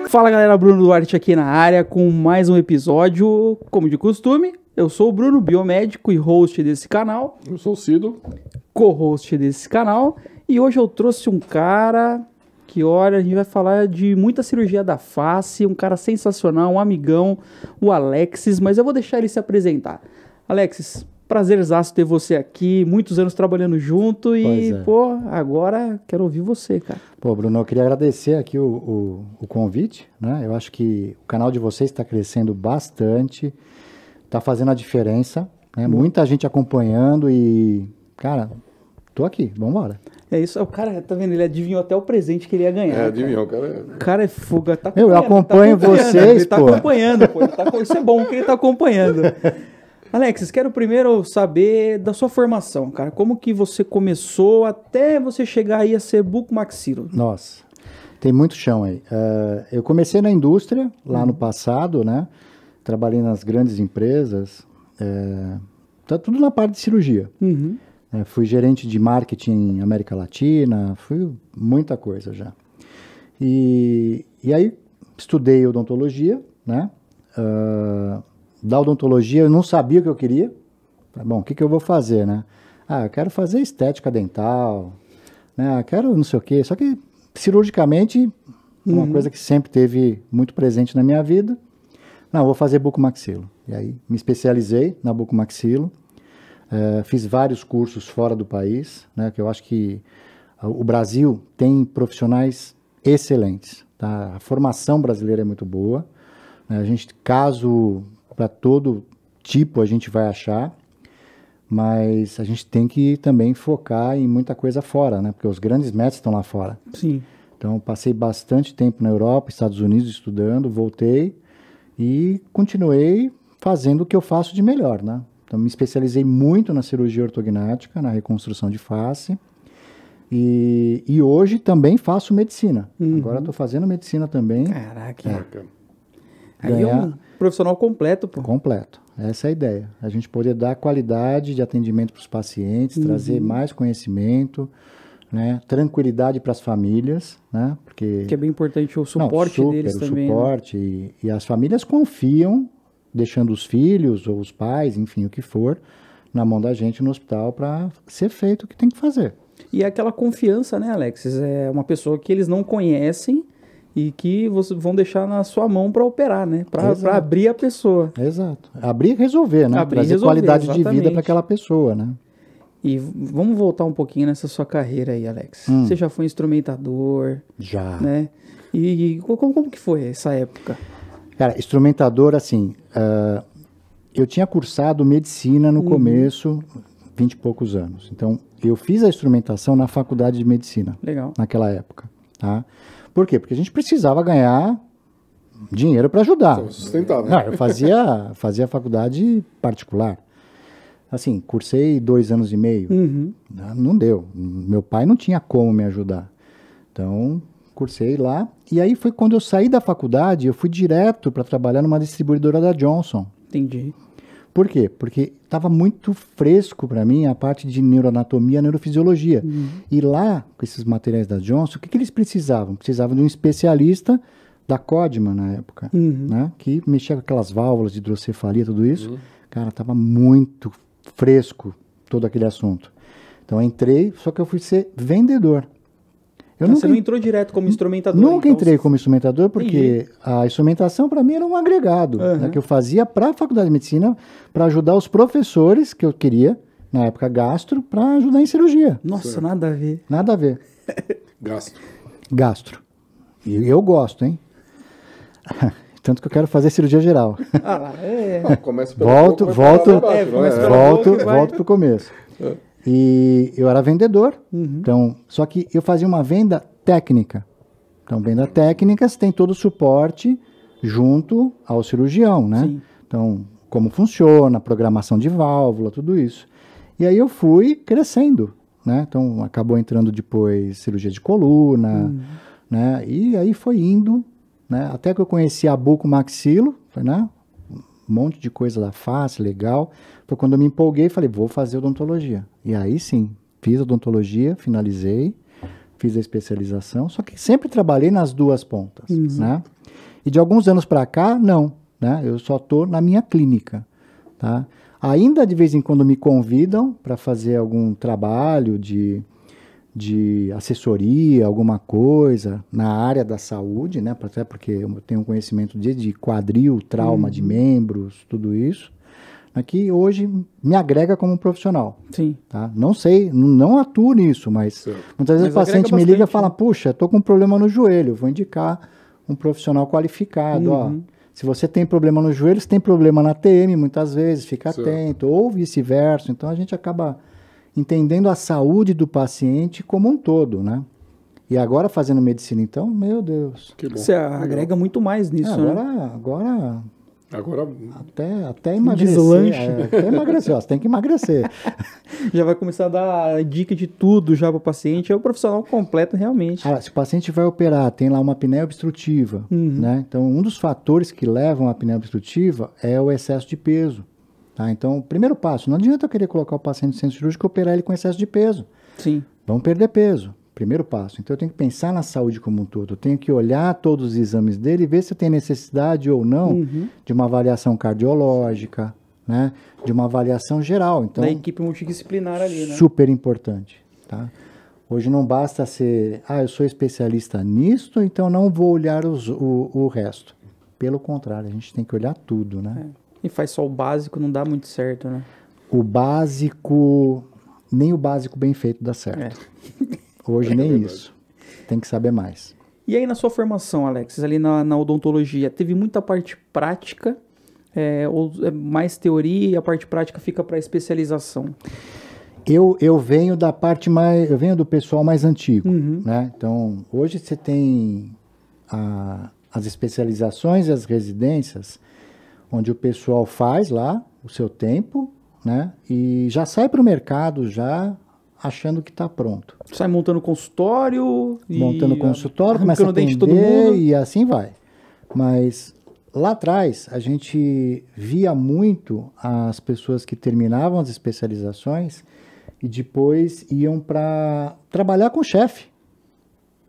Fala galera, Bruno Duarte aqui na área com mais um episódio, como de costume. Eu sou o Bruno, biomédico e host desse canal. Eu sou o Cido, co-host desse canal. E hoje eu trouxe um cara que, olha, a gente vai falar de muita cirurgia da face, um cara sensacional, um amigão, o Alexis, mas eu vou deixar ele se apresentar. Alexis, prazerzaço ter você aqui, muitos anos trabalhando junto e, pô, agora quero ouvir você, cara. Pô, Bruno, eu queria agradecer aqui o convite, né? Eu acho que o canal de vocês está crescendo bastante, está fazendo a diferença, né? Muita gente acompanhando e, cara, tô aqui, vamos embora. É isso, o cara, tá vendo? Ele adivinhou até o presente que ele ia ganhar. adivinhou, cara. O cara é fuga, tá Eu acompanho vocês, ele tá acompanhando, pô. Isso é bom que ele tá acompanhando. Alexis, quero primeiro saber da sua formação, cara. Como que você começou até você chegar aí a ser bucomaxilo? Nossa, tem muito chão aí. Eu comecei na indústria, lá no passado, né? Trabalhei nas grandes empresas, tá tudo na parte de cirurgia. Fui gerente de marketing América Latina, fui muita coisa já. E aí estudei odontologia, né? Da odontologia eu não sabia o que eu queria. Bom, o que eu vou fazer, né? Eu quero fazer estética dental, né? Quero não sei o quê. Só que cirurgicamente, uma coisa que sempre teve muito presente na minha vida. Não, vou fazer bucomaxilo. E aí me especializei na bucomaxilo. Fiz vários cursos fora do país, né? Que eu acho que o Brasil tem profissionais excelentes, tá? A formação brasileira é muito boa, né? A gente, caso para todo tipo a gente vai achar, mas a gente tem que também focar em muita coisa fora, né? Porque os grandes mestres estão lá fora. Sim. Então, passei bastante tempo na Europa, Estados Unidos estudando, voltei e continuei fazendo o que eu faço de melhor, né? Então, me especializei muito na cirurgia ortognática, na reconstrução de face. E hoje também faço medicina. Agora estou fazendo medicina também. Caraca. Aí é um profissional completo, pô. Completo. Essa é a ideia. A gente poder dar qualidade de atendimento para os pacientes, trazer mais conhecimento, né? Tranquilidade para as famílias, né? Porque que é bem importante o suporte deles também. O suporte, né? E as famílias confiam, deixando os filhos ou os pais, enfim, o que for, na mão da gente no hospital para ser feito o que tem que fazer. E é aquela confiança, né, Alexis? É uma pessoa que eles não conhecem e que vão deixar na sua mão para operar, né? Para abrir a pessoa. Exato. Abrir e resolver, né? Trazer qualidade de vida para aquela pessoa, né? E vamos voltar um pouquinho nessa sua carreira aí, Alex. Você já foi instrumentador? Já. Né? E como que foi essa época? Cara, instrumentador, assim, eu tinha cursado medicina no começo, 20 e poucos anos. Então, eu fiz a instrumentação na faculdade de medicina. Legal. Naquela época, tá? Por quê? Porque a gente precisava ganhar dinheiro para ajudar. Sustentável. Não, eu fazia faculdade particular. Assim, cursei 2 anos e meio. Não deu. Meu pai não tinha como me ajudar. Então, cursei lá. E aí foi quando eu saí da faculdade, eu fui direto para trabalhar numa distribuidora da Johnson. Entendi. Por quê? Porque estava muito fresco para mim a parte de neuroanatomia, neurofisiologia. E lá, com esses materiais da Johnson, o que eles precisavam? Precisavam de um especialista da Codman na época, né? Que mexia com aquelas válvulas de hidrocefalia, tudo isso. Cara, estava muito fresco todo aquele assunto. Então, eu entrei, só que eu fui ser vendedor. Você não entrou direto como instrumentador? Nunca entrei como instrumentador, porque a instrumentação para mim era um agregado, né, que eu fazia para a faculdade de medicina, para ajudar os professores que eu queria, na época gastro, para ajudar em cirurgia. Nossa, nada a ver. Nada a ver. Gastro. E eu gosto, hein? Tanto que eu quero fazer cirurgia geral. Começa pelo volto pro começo. E eu era vendedor, então, só que eu fazia uma venda técnica. Então, venda técnica, você tem todo o suporte junto ao cirurgião, né? Sim. Então, como funciona, programação de válvula, tudo isso. E aí eu fui crescendo, né? Então, acabou entrando depois cirurgia de coluna, né? E aí foi indo, né? Até que eu conheci a bucomaxilo, né? Um monte de coisa da face, legal. Foi quando eu me empolguei e falei, vou fazer odontologia. E aí sim, fiz odontologia, finalizei, fiz a especialização, só que sempre trabalhei nas duas pontas, né? E de alguns anos para cá, não, né? Eu só estou na minha clínica, tá? Ainda de vez em quando me convidam para fazer algum trabalho de assessoria, alguma coisa na área da saúde, né? Até porque eu tenho conhecimento de quadril, trauma de membros, tudo isso, né? Que hoje me agrega como profissional. Sim. Tá? Não sei, não atuo nisso, mas Certo. muitas vezes Mas o paciente agrega me liga e bastante, fala, né? puxa, estou com um problema no joelho, vou indicar um profissional qualificado. Ó, se você tem problema no joelho, você tem problema na TM muitas vezes, fica Certo. atento, ou vice-versa. Então a gente acaba entendendo a saúde do paciente como um todo, né? E agora fazendo medicina, então, meu Deus. Que bom. Você agrega muito mais nisso, né? Agora Agora, até emagrecer. Deslanche. Até emagrecer, ó, você tem que emagrecer. Já vai começar a dar dica de tudo já para o paciente. É o profissional completo, realmente. Ah, se o paciente vai operar, tem lá uma apneia obstrutiva, né? Então, um dos fatores que levam à apneia obstrutiva é o excesso de peso. Tá? Então, o primeiro passo, não adianta eu querer colocar o paciente no centro cirúrgico e operar ele com excesso de peso. Sim. Vamos perder peso. Primeiro passo. Então, eu tenho que pensar na saúde como um todo. Eu tenho que olhar todos os exames dele e ver se tem necessidade ou não de uma avaliação cardiológica, né? De uma avaliação geral. Então, Da equipe multidisciplinar ali, né? super importante, tá? Hoje não basta ser, eu sou especialista nisto, então não vou olhar o resto. Pelo contrário, a gente tem que olhar tudo, né? E faz só o básico, não dá muito certo, né? O básico, nem o básico bem feito dá certo. Hoje nem verdade. isso. Tem que saber mais. E aí na sua formação, Alex, ali na odontologia, teve muita parte prática, ou é mais teoria e a parte prática fica para especialização? Eu venho da parte mais, eu venho do pessoal mais antigo, né? Então, hoje você tem as especializações e as residências, onde o pessoal faz lá o seu tempo, né? E já sai para o mercado já achando que está pronto. Sai montando consultório e Montando consultório, começa a arrancando dente de todo atender mundo. e assim vai. Mas lá atrás, a gente via muito as pessoas que terminavam as especializações e depois iam para trabalhar com o chefe.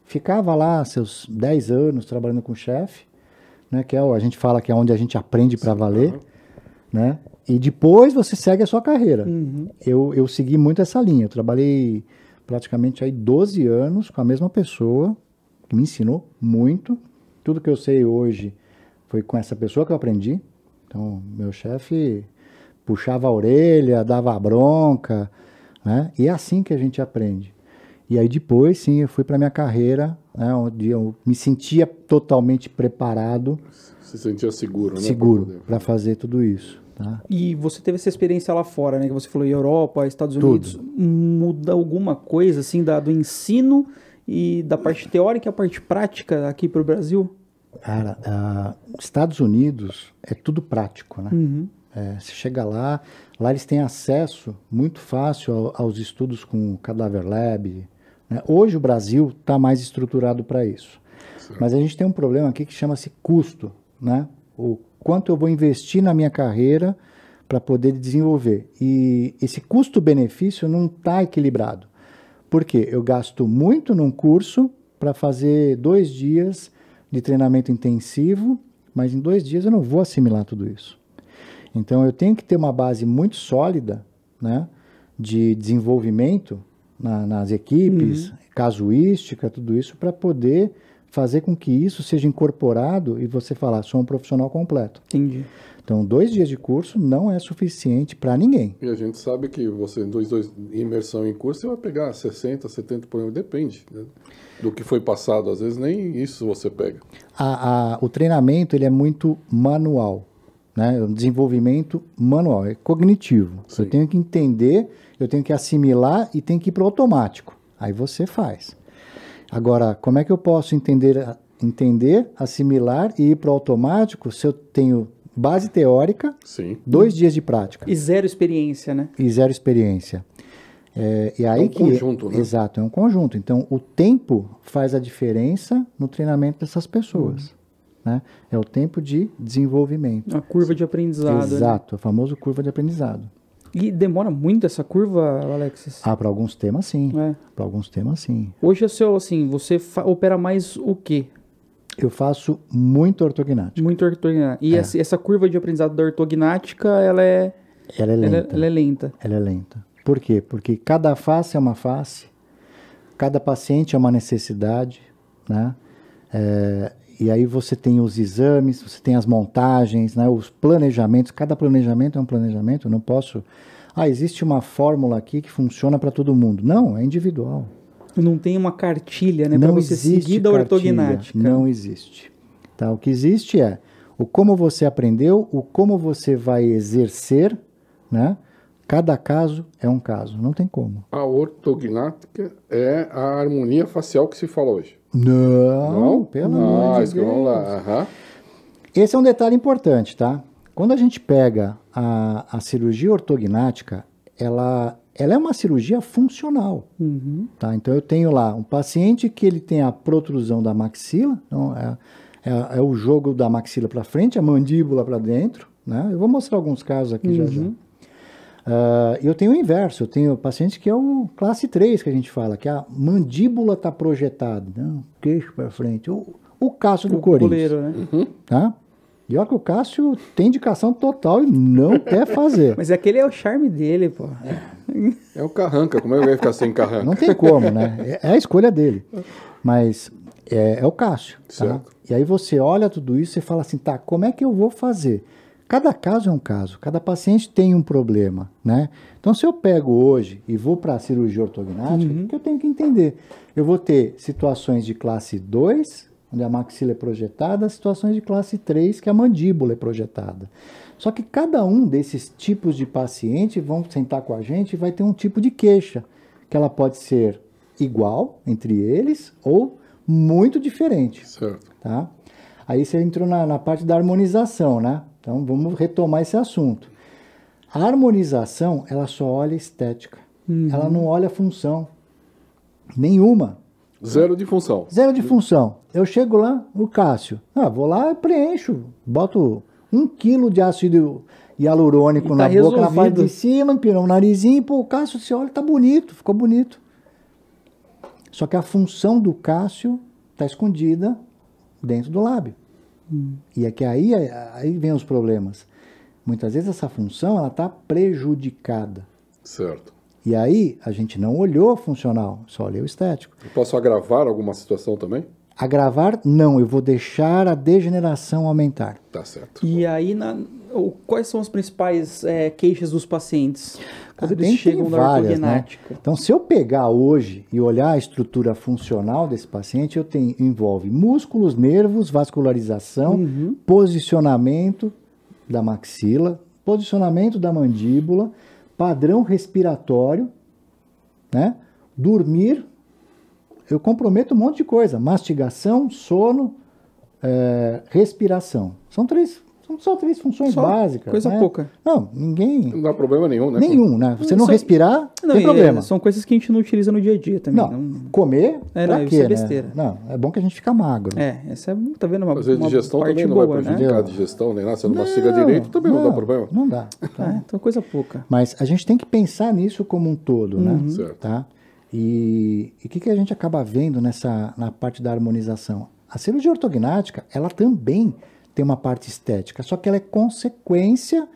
Ficava lá seus 10 anos trabalhando com o chefe, né, que a gente fala que é onde a gente aprende para valer, né? E depois você segue a sua carreira. Eu segui muito essa linha. Eu trabalhei praticamente aí 12 anos com a mesma pessoa, que me ensinou muito. Tudo que eu sei hoje foi com essa pessoa que eu aprendi. Então, meu chefe puxava a orelha, dava a bronca, né? E é assim que a gente aprende. E aí depois, sim, eu fui para minha carreira, né, onde eu me sentia totalmente preparado, se sentia seguro, né? seguro, para fazer tudo isso. Tá? E você teve essa experiência lá fora, né? Que você falou Europa, Estados Unidos. Muda alguma coisa, assim, do ensino e da parte teórica e a parte prática aqui para o Brasil? Cara, Estados Unidos é tudo prático, né? Você chega lá eles têm acesso muito fácil aos estudos com Cadaver Lab, né? Hoje o Brasil está mais estruturado para isso. Certo. Mas a gente tem um problema aqui que chama-se custo, né? O quanto eu vou investir na minha carreira para poder desenvolver. E esse custo-benefício não está equilibrado. Por quê? Eu gasto muito num curso para fazer 2 dias de treinamento intensivo, mas em 2 dias eu não vou assimilar tudo isso. Então, eu tenho que ter uma base muito sólida, né, de desenvolvimento nas equipes, casuística, tudo isso, para poder fazer com que isso seja incorporado e você falar, sou um profissional completo. Entendi. Então, 2 dias de curso não é suficiente para ninguém. E a gente sabe que você, imersão em curso, você vai pegar 60%, 70%, depende, né, do que foi passado. Às vezes nem isso você pega. O treinamento ele é muito manual. Né? O desenvolvimento manual, é cognitivo. Sim. Eu tenho que entender, eu tenho que assimilar e tenho que ir para o automático. Aí você faz. Agora, como é que eu posso entender, assimilar e ir para o automático se eu tenho base teórica, Sim. 2 dias de prática? E 0 experiência, né? E 0 experiência. E aí conjunto, né? Exato, é um conjunto. Então, o tempo faz a diferença no treinamento dessas pessoas. Né? É o tempo de desenvolvimento. A curva de aprendizado. Exato, né? a famosa curva de aprendizado. E demora muito essa curva, Alexis? Para alguns temas, sim. Para alguns temas, sim. Hoje, assim, você opera mais o quê? Eu faço muito ortognática. Muito ortognática. E essa curva de aprendizado da ortognática, ela é lenta. Ela é lenta. Ela é lenta. Por quê? Porque cada face é uma face, cada paciente é uma necessidade, né? E aí você tem os exames, você tem as montagens, né? Os planejamentos. Cada planejamento é um planejamento. Eu não posso... existe uma fórmula aqui que funciona para todo mundo. Não, é individual. Não tem uma cartilha, né, para você seguir da ortognática. Não existe. Tá? O que existe é o como você aprendeu, o como você vai exercer, né? Cada caso é um caso, não tem como. A ortognática é a harmonia facial que se fala hoje. Não? Pelo amor de Deus. Vamos lá. Esse é um detalhe importante, tá? Quando a gente pega a cirurgia ortognática, ela é uma cirurgia funcional. Tá? Então, eu tenho lá um paciente que ele tem a protrusão da maxila, então é o jogo da maxila para frente, a mandíbula para dentro, né? Eu vou mostrar alguns casos aqui já. Eu tenho o inverso, eu tenho paciente que é o classe 3 que a gente fala, que a mandíbula está projetada, né? O queixo para frente, o Cássio do Corinthians. Goleiro, né? Tá? E olha que o Cássio tem indicação total e não quer fazer. Mas aquele é o charme dele, pô. É o carranca, como é que vai ficar sem carranca? Não tem como, né? É a escolha dele. Mas é o Cássio. Tá? E aí você olha tudo isso e fala assim, tá, como é que eu vou fazer? Cada caso é um caso, cada paciente tem um problema, né? Então, se eu pego hoje e vou para a cirurgia ortognática, o que eu tenho que entender? Eu vou ter situações de classe 2, onde a maxila é projetada, situações de classe 3, que a mandíbula é projetada. Só que cada um desses tipos de paciente vão sentar com a gente e vai ter um tipo de queixa, que ela pode ser igual entre eles ou muito diferente. Certo. Tá? Aí você entrou na parte da harmonização, né? Então, vamos retomar esse assunto. A harmonização, ela só olha estética. Ela não olha função. Nenhuma. Zero de função. Zero de função. Eu chego lá, o Cássio. Vou lá e preencho. Boto 1 quilo de ácido hialurônico na boca, na parte de cima, empinou o narizinho. Pô, o Cássio, você olha, tá bonito. Ficou bonito. Só que a função do Cássio está escondida dentro do lábio. E é que aí vem os problemas. Muitas vezes essa função está prejudicada. Certo. E aí a gente não olhou funcional, só olhou estético. Eu posso agravar alguma situação também? Agravar, não. Eu vou deixar a degeneração aumentar. Tá certo. E aí, quais são as principais queixas dos pacientes quando eles chegam na ortognática? Né? Então, se eu pegar hoje e olhar a estrutura funcional desse paciente, envolve músculos, nervos, vascularização, posicionamento da maxila, posicionamento da mandíbula, padrão respiratório, né? Dormir, eu comprometo um monte de coisa, mastigação, sono, respiração. São só 3 funções básicas. Coisa né? pouca. Não, ninguém... Não dá problema nenhum, né? Nenhum, né? Você não respirar, tem problema. São coisas que a gente não utiliza no dia a dia também. Comer, pra quê, isso é besteira. Né? Não, é bom que a gente fica magro. Essa tá vendo uma Fazer digestão parte também não boa, vai prejudicar a digestão, nem nada. Se não mastiga direito, também não dá problema. Não dá. Tá? Então, coisa pouca. Mas a gente tem que pensar nisso como um todo, né? Certo. Tá? E o que a gente acaba vendo na parte da harmonização? A cirurgia ortognática, ela também tem uma parte estética, só que ela é consequência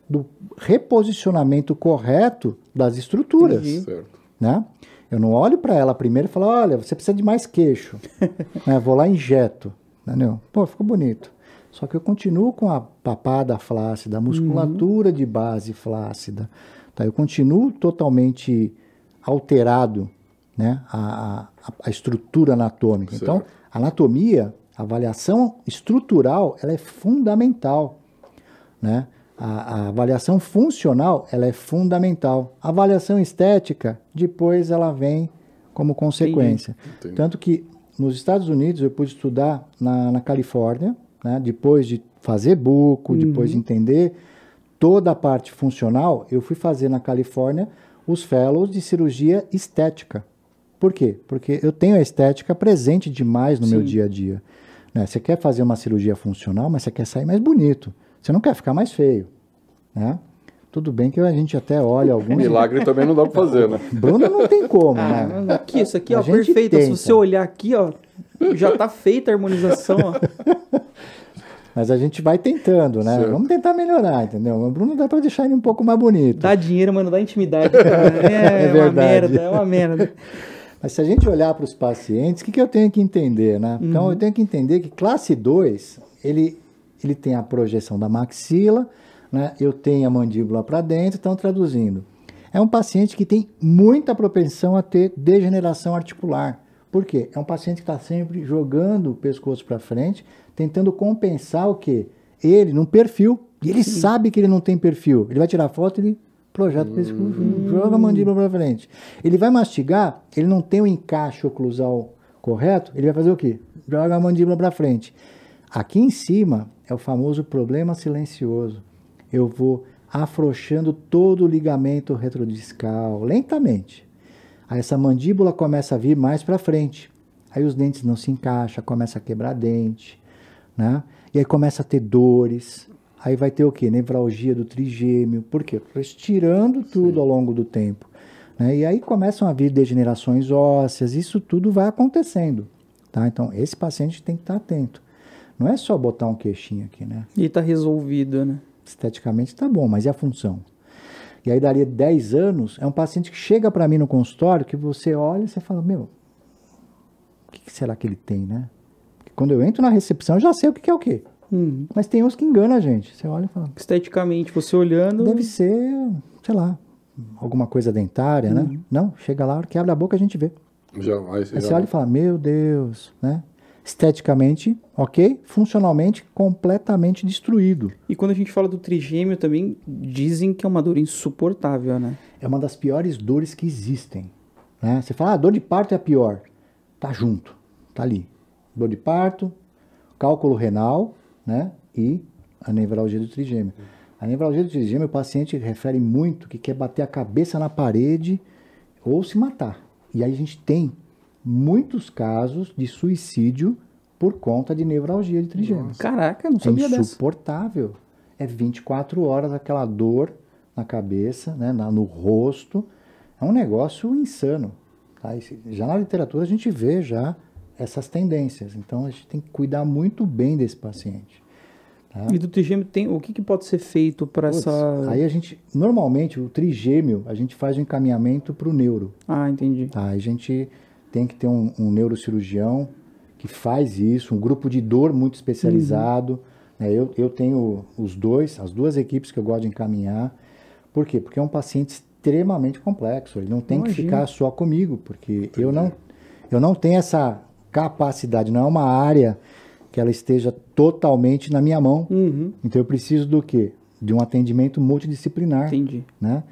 do reposicionamento correto das estruturas. Certo. Né? Eu não olho para ela primeiro e falo, olha, você precisa de mais queixo. Né? Vou lá e injeto. Entendeu? Pô, ficou bonito. Só que eu continuo com a papada flácida, a musculatura de base flácida. Tá? Eu continuo totalmente alterado, né? a estrutura anatômica. Certo. Então, a anatomia, a avaliação estrutural, ela é fundamental, né? A avaliação funcional, ela é fundamental. A avaliação estética, depois ela vem como consequência. Entendi. Tanto que nos Estados Unidos eu pude estudar na Califórnia, né? Depois de fazer buco, depois de entender toda a parte funcional, eu fui fazer na Califórnia os fellows de cirurgia estética. Por quê? Porque eu tenho a estética presente demais no meu dia a dia. Né? Você quer fazer uma cirurgia funcional, mas você quer sair mais bonito. Você não quer ficar mais feio. Né? Tudo bem que a gente até olha alguns... Milagre também não dá para fazer, né? Bruno não tem como, né? Isso aqui, ó, perfeito. Se você olhar aqui, ó, Já tá feita a harmonização, ó. Mas a gente vai tentando, né? Certo. Vamos tentar melhorar, entendeu? O Bruno dá para deixar ele um pouco mais bonito. Dá dinheiro, mas não dá intimidade, cara. É uma verdade. merda, é uma merda. Mas se a gente olhar para os pacientes, o que eu tenho que entender, né? Então, eu tenho que entender que classe 2, ele tem a projeção da maxila, né? Eu tenho a mandíbula para dentro, então, traduzindo. É um paciente que tem muita propensão a ter degeneração articular. Por quê? É um paciente que está sempre jogando o pescoço para frente, tentando compensar o quê? Ele, num perfil, e ele sabe que ele não tem perfil. Ele vai tirar foto, ele projeta o pescoço, joga a mandíbula para frente. Ele vai mastigar, ele não tem o encaixe oclusal correto, ele vai fazer o quê? Joga a mandíbula para frente. Aqui em cima é o famoso problema silencioso. Eu vou afrouxando todo o ligamento retrodiscal, lentamente. Aí essa mandíbula começa a vir mais para frente. Aí os dentes não se encaixam, começa a quebrar dente, né? E aí começa a ter dores. Aí vai ter o quê? Nevralgia do trigêmeo. Por quê? Estou estirando tudo ao longo do tempo, né? E aí começam a vir degenerações ósseas. Isso tudo vai acontecendo, tá? Então, esse paciente tem que estar atento. Não é só botar um queixinho aqui, né? E tá resolvido, né? Esteticamente tá bom, mas e a função? E aí, dali 10 anos, é um paciente que chega para mim no consultório, que você olha e você fala, meu, o que será que ele tem, né? Porque quando eu entro na recepção, eu já sei o que é o quê. Mas tem uns que enganam a gente. Você olha e fala... Esteticamente, você olhando... Deve ser, sei lá, alguma coisa dentária, né? Não, chega lá, a hora que abre a boca, a gente vê. Aí você olha e fala, meu Deus, né? Esteticamente, ok. Funcionalmente, completamente destruído. E quando a gente fala do trigêmeo também, dizem que é uma dor insuportável, né? É uma das piores dores que existem, né? Você fala, dor de parto é a pior. Tá junto, tá ali. Dor de parto, cálculo renal, né? E a nevralgia do trigêmeo. A nevralgia do trigêmeo, o paciente refere muito que quer bater a cabeça na parede ou se matar. E aí a gente tem muitos casos de suicídio por conta de nevralgia de trigêmeo. Caraca, não sabia dessa. É insuportável. É 24 horas aquela dor na cabeça, né, no rosto. É um negócio insano. Tá? Já na literatura a gente vê já essas tendências. Então a gente tem que cuidar muito bem desse paciente. Tá? E do trigêmeo tem o que pode ser feito para essa... Aí a gente, normalmente o trigêmeo, a gente faz o encaminhamento para o neuro. Ah, entendi. Tá? A gente tem que ter um neurocirurgião que faz isso, um grupo de dor muito especializado. Né? Eu tenho as duas equipes que eu gosto de encaminhar. Por quê? Porque é um paciente extremamente complexo. Ele não tem que ficar só comigo, porque eu não tenho essa capacidade, não é uma área que ela esteja totalmente na minha mão. Então eu preciso do quê? De um atendimento multidisciplinar. Entendi. Né?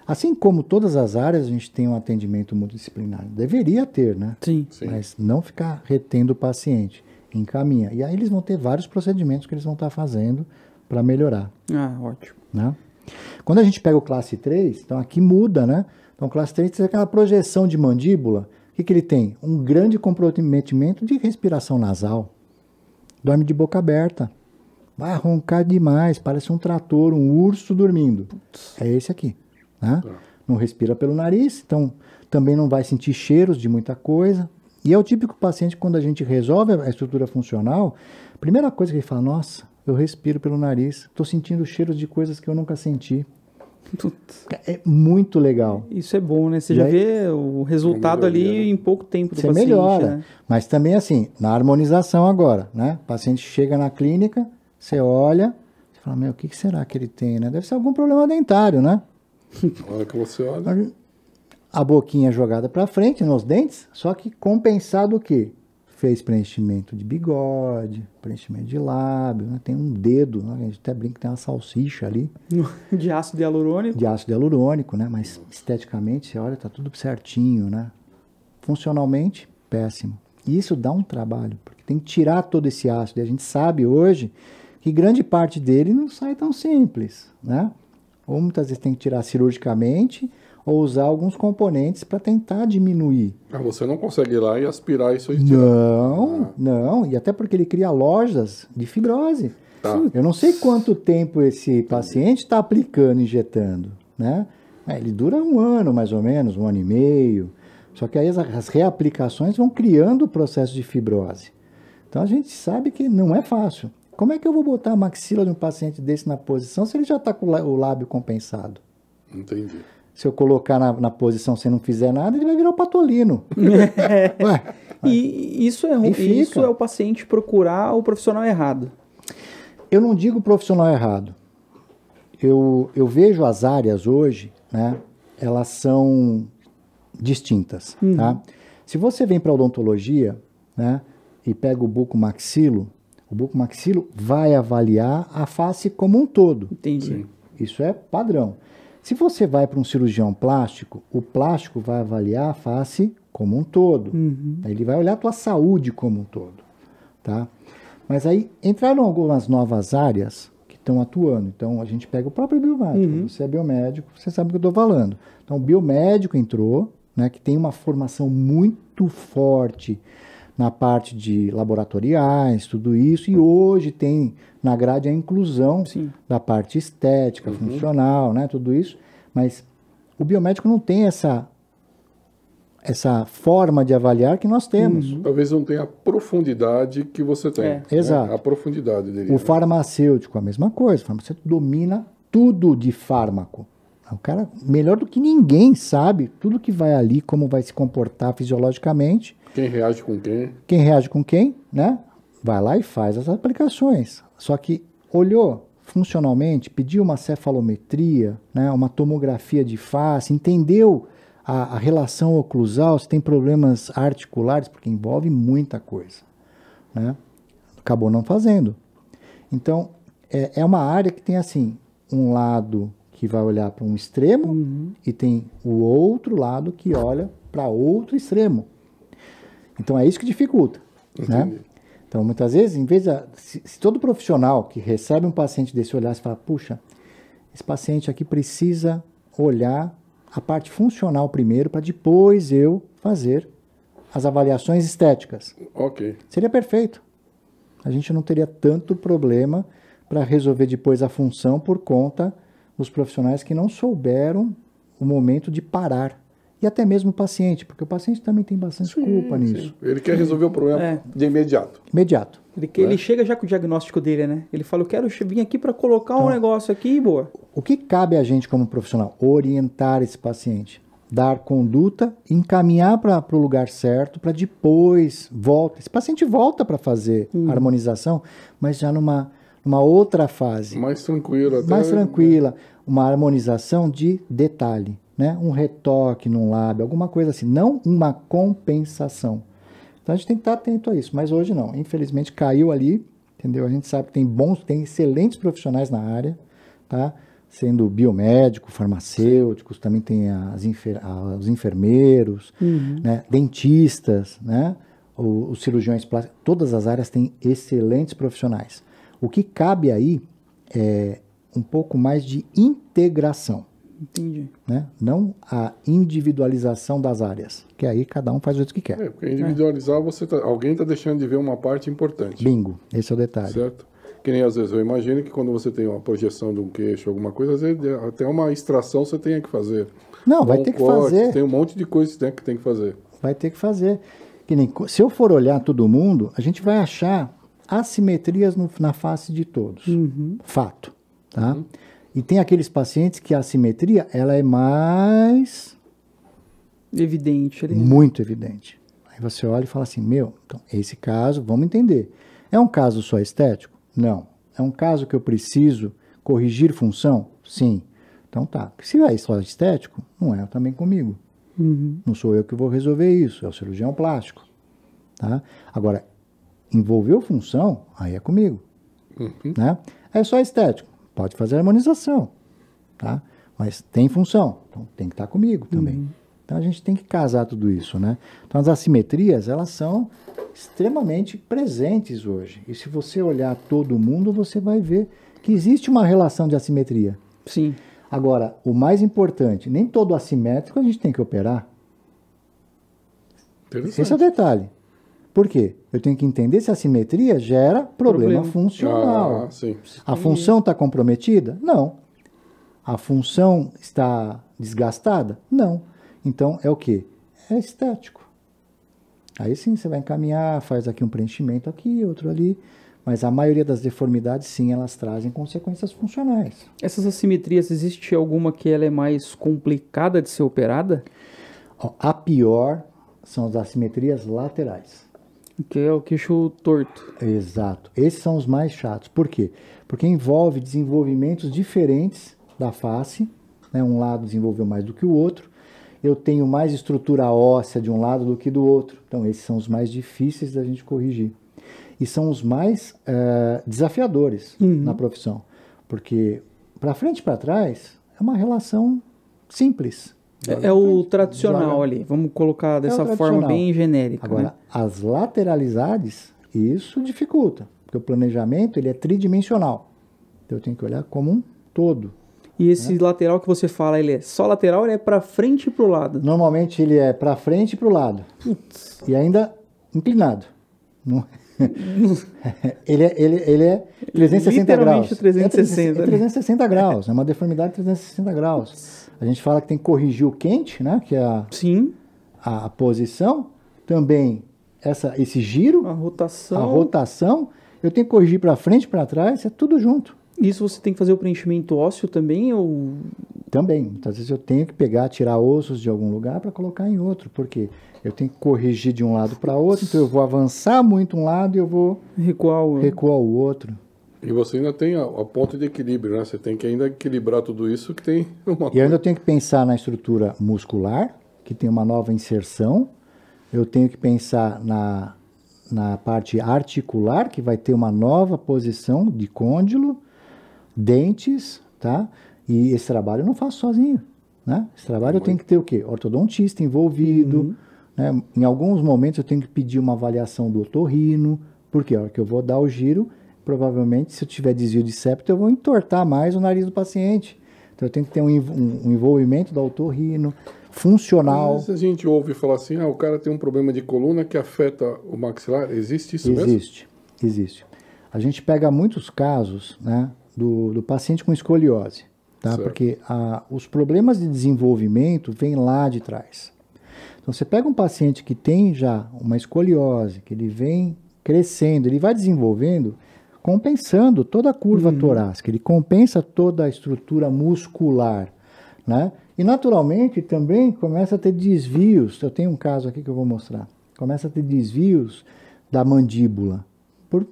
Assim como todas as áreas, a gente tem um atendimento multidisciplinar. Deveria ter, né? Sim. Mas não ficar retendo o paciente. Encaminha. E aí eles vão ter vários procedimentos que eles vão estar fazendo para melhorar. Ah, ótimo. Né? Quando a gente pega o classe 3, então aqui muda, né? Então o classe 3 tem aquela projeção de mandíbula. O que ele tem? Um grande comprometimento de respiração nasal. Dorme de boca aberta. Vai roncar demais, parece um trator, um urso dormindo. É esse aqui. Né? Não respira pelo nariz, então também não vai sentir cheiros de muita coisa. E é o típico paciente, quando a gente resolve a estrutura funcional, a primeira coisa que ele fala, nossa, eu respiro pelo nariz, estou sentindo cheiros de coisas que eu nunca senti. É muito legal. Isso é bom, né? Você já vê o resultado ali em pouco tempo do Você paciente. melhora. Né? Mas também assim, na harmonização agora, né? O paciente chega na clínica, você olha, você fala, meu, o que será que ele tem, né? Deve ser algum problema dentário, né? Na hora que você olha... A boquinha jogada para frente, nos dentes, só que compensado o quê? Fez preenchimento de bigode, preenchimento de lábio, né? Tem um dedo, né? A gente até brinca que tem uma salsicha ali. De ácido hialurônico. De ácido hialurônico, né? Mas esteticamente, você olha, tá tudo certinho, né? Funcionalmente, péssimo. E isso dá um trabalho, porque tem que tirar todo esse ácido. E a gente sabe hoje que grande parte dele não sai tão simples, né? Ou muitas vezes tem que tirar cirurgicamente, ou usar alguns componentes para tentar diminuir. Você não consegue ir lá e aspirar isso aí? Não. E até porque ele cria lojas de fibrose. Tá. Eu não sei quanto tempo esse paciente está aplicando, injetando, né? Ele dura 1 ano, mais ou menos, 1 ano e meio. Só que aí as reaplicações vão criando o processo de fibrose. Então a gente sabe que não é fácil. Como é que eu vou botar a maxila de um paciente desse na posição se ele já está com o lábio compensado? Entendi. Se eu colocar na posição sem não fizer nada, ele vai virar o patolino. Ué. E isso é o paciente procurar o profissional errado. Eu não digo profissional errado. Eu vejo as áreas hoje, né? Elas são distintas, tá? Se você vem para odontologia, né? E pega o bucomaxilo vai avaliar a face como um todo. Entendi. Sim. Isso é padrão. Se você vai para um cirurgião plástico, o plástico vai avaliar a face como um todo. Ele vai olhar a tua saúde como um todo, tá? Mas aí entraram algumas novas áreas que estão atuando. Então a gente pega o próprio biomédico. Você é biomédico, você sabe o que eu estou falando. Então o biomédico entrou, né, que tem uma formação muito forte na parte de laboratoriais, tudo isso, e hoje tem na grade a inclusão da parte estética, funcional, né, tudo isso, mas o biomédico não tem essa forma de avaliar que nós temos. Talvez não tenha a profundidade que você tem. Né? Exato. A profundidade dele. O farmacêutico, a mesma coisa, o farmacêutico domina tudo de fármaco. O cara, melhor do que ninguém, sabe tudo que vai ali, como vai se comportar fisiologicamente. Quem reage com quem? Quem reage com quem, né? Vai lá e faz as aplicações. Só que olhou funcionalmente, pediu uma cefalometria, né? Uma tomografia de face, entendeu a relação oclusal, se tem problemas articulares, porque envolve muita coisa, né? Acabou não fazendo. Então, é uma área que tem, assim, um lado que vai olhar para um extremo e tem o outro lado que olha para outro extremo. Então, é isso que dificulta, né? Então, muitas vezes, em vez de... Se todo profissional que recebe um paciente desse olhar, você fala, puxa, esse paciente aqui precisa olhar a parte funcional primeiro, para depois eu fazer as avaliações estéticas. Ok. Seria perfeito. A gente não teria tanto problema para resolver depois a função por conta dos profissionais que não souberam o momento de parar. E até mesmo o paciente, porque o paciente também tem bastante culpa nisso. Sim. Ele quer resolver o problema de imediato. Imediato. Ele chega já com o diagnóstico dele, né? Ele fala, eu quero vir aqui para colocar um negócio aqui e boa. O que cabe a gente como profissional? Orientar esse paciente. Dar conduta, encaminhar para o lugar certo, para depois volta. Esse paciente volta para fazer a harmonização, mas já numa outra fase. Mais tranquila. Mais tranquila. Uma harmonização de detalhe. Né? Um retoque num lábio, alguma coisa assim, não uma compensação. Então a gente tem que estar atento a isso, mas hoje não. Infelizmente caiu ali, entendeu? A gente sabe que tem excelentes profissionais na área, tá? Sendo biomédico, farmacêuticos, também tem os enfermeiros, né? Dentistas, né? Os cirurgiões plásticos, todas as áreas têm excelentes profissionais. O que cabe aí é um pouco mais de integração. Entendi. Né? Não a individualização das áreas, que aí cada um faz o jeito que quer. Porque individualizar, alguém está deixando de ver uma parte importante. Bingo, esse é o detalhe. Certo? Que nem às vezes eu imagino que quando você tem uma projeção de um queixo, alguma coisa, às vezes até uma extração você tenha que fazer. Não, vai ter que fazer. Tem um monte de coisas que tem que fazer. Vai ter que fazer. Que nem, se eu for olhar todo mundo, a gente vai achar assimetrias na face de todos. Fato. Tá? E tem aqueles pacientes que a assimetria ela é mais evidente. Muito evidente. Aí você olha e fala assim, então esse caso, vamos entender. É um caso só estético? Não. É um caso que eu preciso corrigir função? Sim. Então tá. Se é só estético, não é também comigo. Não sou eu que vou resolver isso, é o cirurgião plástico. Tá? Agora, envolveu função, aí é comigo. Né? É só estético. Pode fazer harmonização, tá? Mas tem função, então tem que estar comigo também. Então a gente tem que casar tudo isso, né? Então as assimetrias, elas são extremamente presentes hoje. E se você olhar todo mundo, você vai ver que existe uma relação de assimetria. Sim. Agora, o mais importante, nem todo assimétrico a gente tem que operar. Esse é o detalhe. Por quê? Eu tenho que entender se a assimetria gera problema funcional. Sim. A função está comprometida? Não. A função está desgastada? Não. Então, é o quê? é estético. Aí sim, você vai encaminhar, faz aqui um preenchimento aqui, outro ali. Mas a maioria das deformidades, sim, elas trazem consequências funcionais. Essas assimetrias, existe alguma que ela é mais complicada de ser operada? Ó, a pior são as assimetrias laterais. Que é o queixo torto. Exato. Esses são os mais chatos. Por quê? Porque envolve desenvolvimentos diferentes da face. Né? Um lado desenvolveu mais do que o outro. Eu tenho mais estrutura óssea de um lado do que do outro. Então, esses são os mais difíceis da gente corrigir. E são os mais desafiadores na profissão. Porque para frente e para trás é uma relação simples. É o tradicional ali, vamos colocar dessa forma bem genérica. Agora, né? As lateralidades, isso dificulta. Porque o planejamento ele é tridimensional. Então eu tenho que olhar como um todo. E esse lateral que você fala, ele é só lateral ou ele é para frente e para o lado? Normalmente ele é para frente e para o lado. Putz. E ainda inclinado. Não... ele é 360 graus. 360. É 360 graus. É uma deformidade de 360 graus. A gente fala que tem que corrigir o quente, né? Que é a posição. Também esse giro. A rotação. A rotação. Eu tenho que corrigir para frente e para trás. É tudo junto. Isso você tem que fazer o preenchimento ósseo também? Ou... Também. Muitas vezes eu tenho que tirar ossos de algum lugar para colocar em outro. Por quê? Eu tenho que corrigir de um lado para outro, então eu vou avançar muito um lado e eu vou recuar o outro. E você ainda tem a ponto de equilíbrio, né? Você tem que ainda equilibrar tudo isso que tem uma... E eu ainda tenho que pensar na estrutura muscular, que tem uma nova inserção. Eu tenho que pensar na parte articular, que vai ter uma nova posição de côndilo, dentes, tá? E esse trabalho eu não faço sozinho, né? Esse trabalho eu tenho que ter o quê? Ortodontista envolvido, né? Em alguns momentos eu tenho que pedir uma avaliação do otorrino, porque a hora que eu vou dar o giro, provavelmente se eu tiver desvio de septo, eu vou entortar mais o nariz do paciente. Então eu tenho que ter um envolvimento do otorrino, funcional. Mas a gente ouve falar assim, o cara tem um problema de coluna que afeta o maxilar. Existe isso mesmo? Existe. A gente pega muitos casos, né, do paciente com escoliose, tá? Porque os problemas de desenvolvimento vêm lá de trás. Então você pega um paciente que tem já uma escoliose, que ele vem crescendo, ele vai desenvolvendo, compensando toda a curva torácica, ele compensa toda a estrutura muscular, né? E naturalmente também começa a ter desvios. Eu tenho um caso aqui que eu vou mostrar. Começa a ter desvios da mandíbula. Por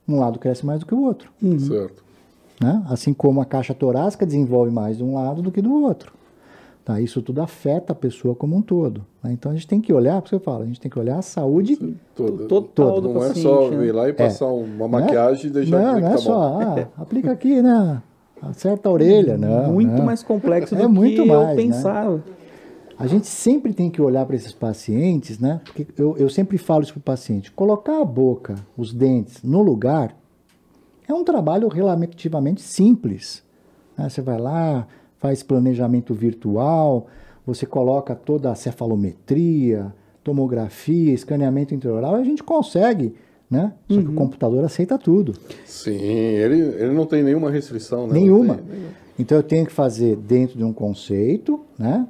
um lado cresce mais do que o outro. Certo. Né? Assim como a caixa torácica desenvolve mais de um lado do que do outro. Tá? Isso tudo afeta a pessoa como um todo. Né? Então a gente tem que olhar, por isso que eu falo, a gente tem que olhar a saúde total do não paciente. Não é só ir lá e passar uma maquiagem e deixar não, que não tá é só, aplica aqui, né? Acerta a orelha, não. Muito mais complexo do muito que mais, eu pensava. Né? A gente sempre tem que olhar para esses pacientes, né? Porque eu sempre falo isso para o paciente. Colocar a boca, os dentes no lugar é um trabalho relativamente simples. Né? Você vai lá, faz planejamento virtual, você coloca toda a cefalometria, tomografia, escaneamento intraoral, e a gente consegue, né? Só que o computador aceita tudo. Sim, ele não tem nenhuma restrição, né? Nenhuma. Então eu tenho que fazer dentro de um conceito, né?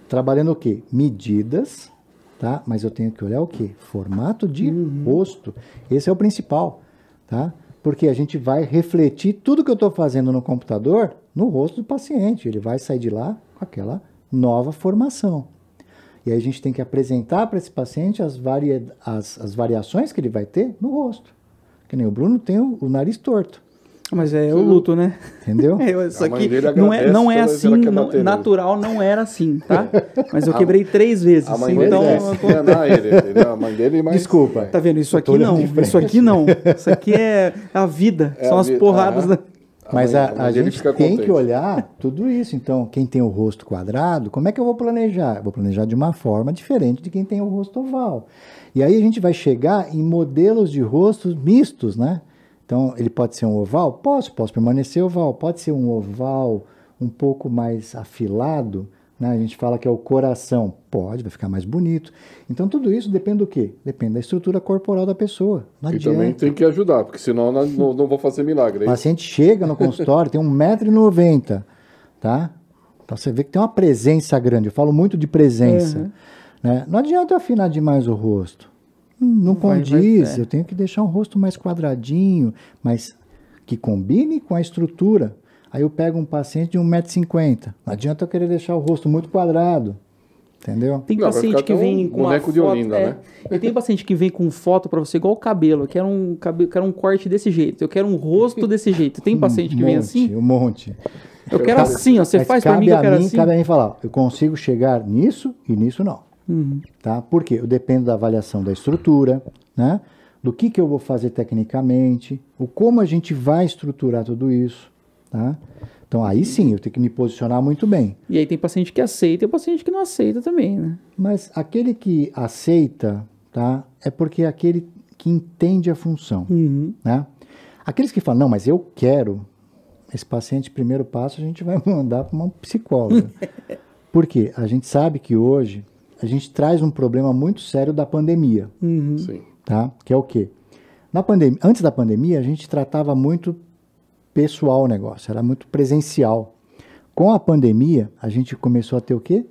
Trabalhando o quê? Medidas, tá? Mas eu tenho que olhar o quê? Formato de rosto. Esse é o principal, tá? Porque a gente vai refletir tudo que eu estou fazendo no computador no rosto do paciente. Ele vai sair de lá com aquela nova formação. E aí a gente tem que apresentar para esse paciente as variações que ele vai ter no rosto. Que nem o Bruno tem o nariz torto. Mas é o luto, né? Entendeu? Isso aqui não é assim, natural não era assim, tá? Mas eu quebrei 3 vezes. A mãe então dele enganar ele, a mãe dele, mas... Desculpa. Tá vendo? Isso aqui não, isso aqui não. Isso aqui é a vida, são as porradas da... Mas a gente tem que olhar tudo isso. Então, quem tem o rosto quadrado, como é que eu vou planejar? Eu vou planejar de uma forma diferente de quem tem o rosto oval. E aí a gente vai chegar em modelos de rostos mistos, né? Então, ele pode ser um oval? Posso permanecer oval. Pode ser um oval um pouco mais afilado, né? A gente fala que é o coração. Pode, vai ficar mais bonito. Então, tudo isso depende do quê? Depende da estrutura corporal da pessoa. Não adianta. Também tem que ajudar, porque senão não vou fazer milagre. O paciente chega no consultório, tem 1,90 m, tá? Então, você vê que tem uma presença grande. Eu falo muito de presença. né? Não adianta eu afinar demais o rosto. Não condiz, eu tenho que deixar um rosto mais quadradinho, mas que combine com a estrutura. Aí eu pego um paciente de 1,50 m. Não adianta eu querer deixar o rosto muito quadrado. Entendeu? Tem paciente que vem com uma boneco de foto, Olinda, né? E tem paciente que vem com foto pra você igual o cabelo. Eu quero um corte desse jeito. Eu quero um rosto desse jeito. Tem paciente que vem assim? Um monte. Eu quero assim, ó. Você faz pra mim que eu quero assim? Cabe a mim falar, eu consigo chegar nisso e nisso não. Tá? Por quê? Eu dependo da avaliação da estrutura, né? Do que eu vou fazer tecnicamente, o como a gente vai estruturar tudo isso, tá? Então aí sim, eu tenho que me posicionar muito bem. E aí tem paciente que aceita e tem paciente que não aceita também, né? Mas aquele que aceita, tá? É porque é aquele que entende a função, né? Aqueles que falam, não, mas eu quero, esse paciente, primeiro passo, a gente vai mandar para uma psicóloga. Por quê? A gente sabe que hoje a gente traz um problema muito sério da pandemia. Sim. Tá? Que é o quê? Na pandemia, antes da pandemia, a gente tratava muito pessoal o negócio, era muito presencial. Com a pandemia, a gente começou a ter o quê?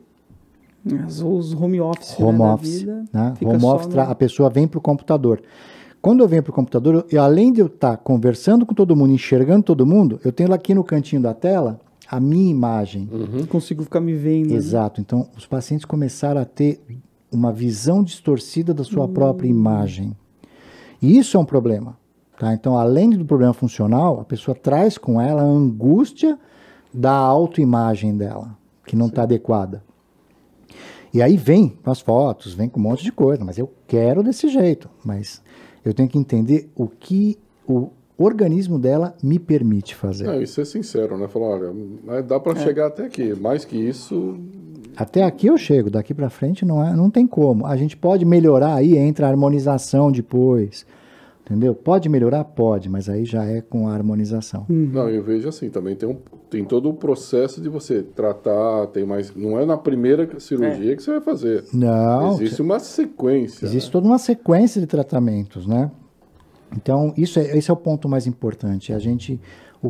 Os home office. Home né, office. Vida, Né? Home office, a pessoa vem para o computador. Quando eu venho para o computador, além de eu estar conversando com todo mundo, enxergando todo mundo, eu tenho lá aqui no cantinho da tela a minha imagem. Consigo ficar me vendo. Exato. Então, os pacientes começaram a ter uma visão distorcida da sua própria imagem. E isso é um problema. Tá? Então, além do problema funcional, a pessoa traz com ela a angústia da autoimagem dela, que não está adequada. E aí vem com as fotos, vem com um monte de coisa, mas eu quero desse jeito. Mas eu tenho que entender o que o organismo dela me permite fazer. Não, e ser sincero, né? Falar, olha, dá para chegar até aqui, mais que isso... Até aqui eu chego, daqui para frente não tem como. A gente pode melhorar aí, entra a harmonização depois, entendeu? Pode melhorar? Pode, mas aí já é com a harmonização. Não, eu vejo assim, também tem todo o processo de você tratar, não é na primeira cirurgia que você vai fazer. Não. Existe uma sequência. Existe toda uma sequência de tratamentos, né? Então, esse é o ponto mais importante.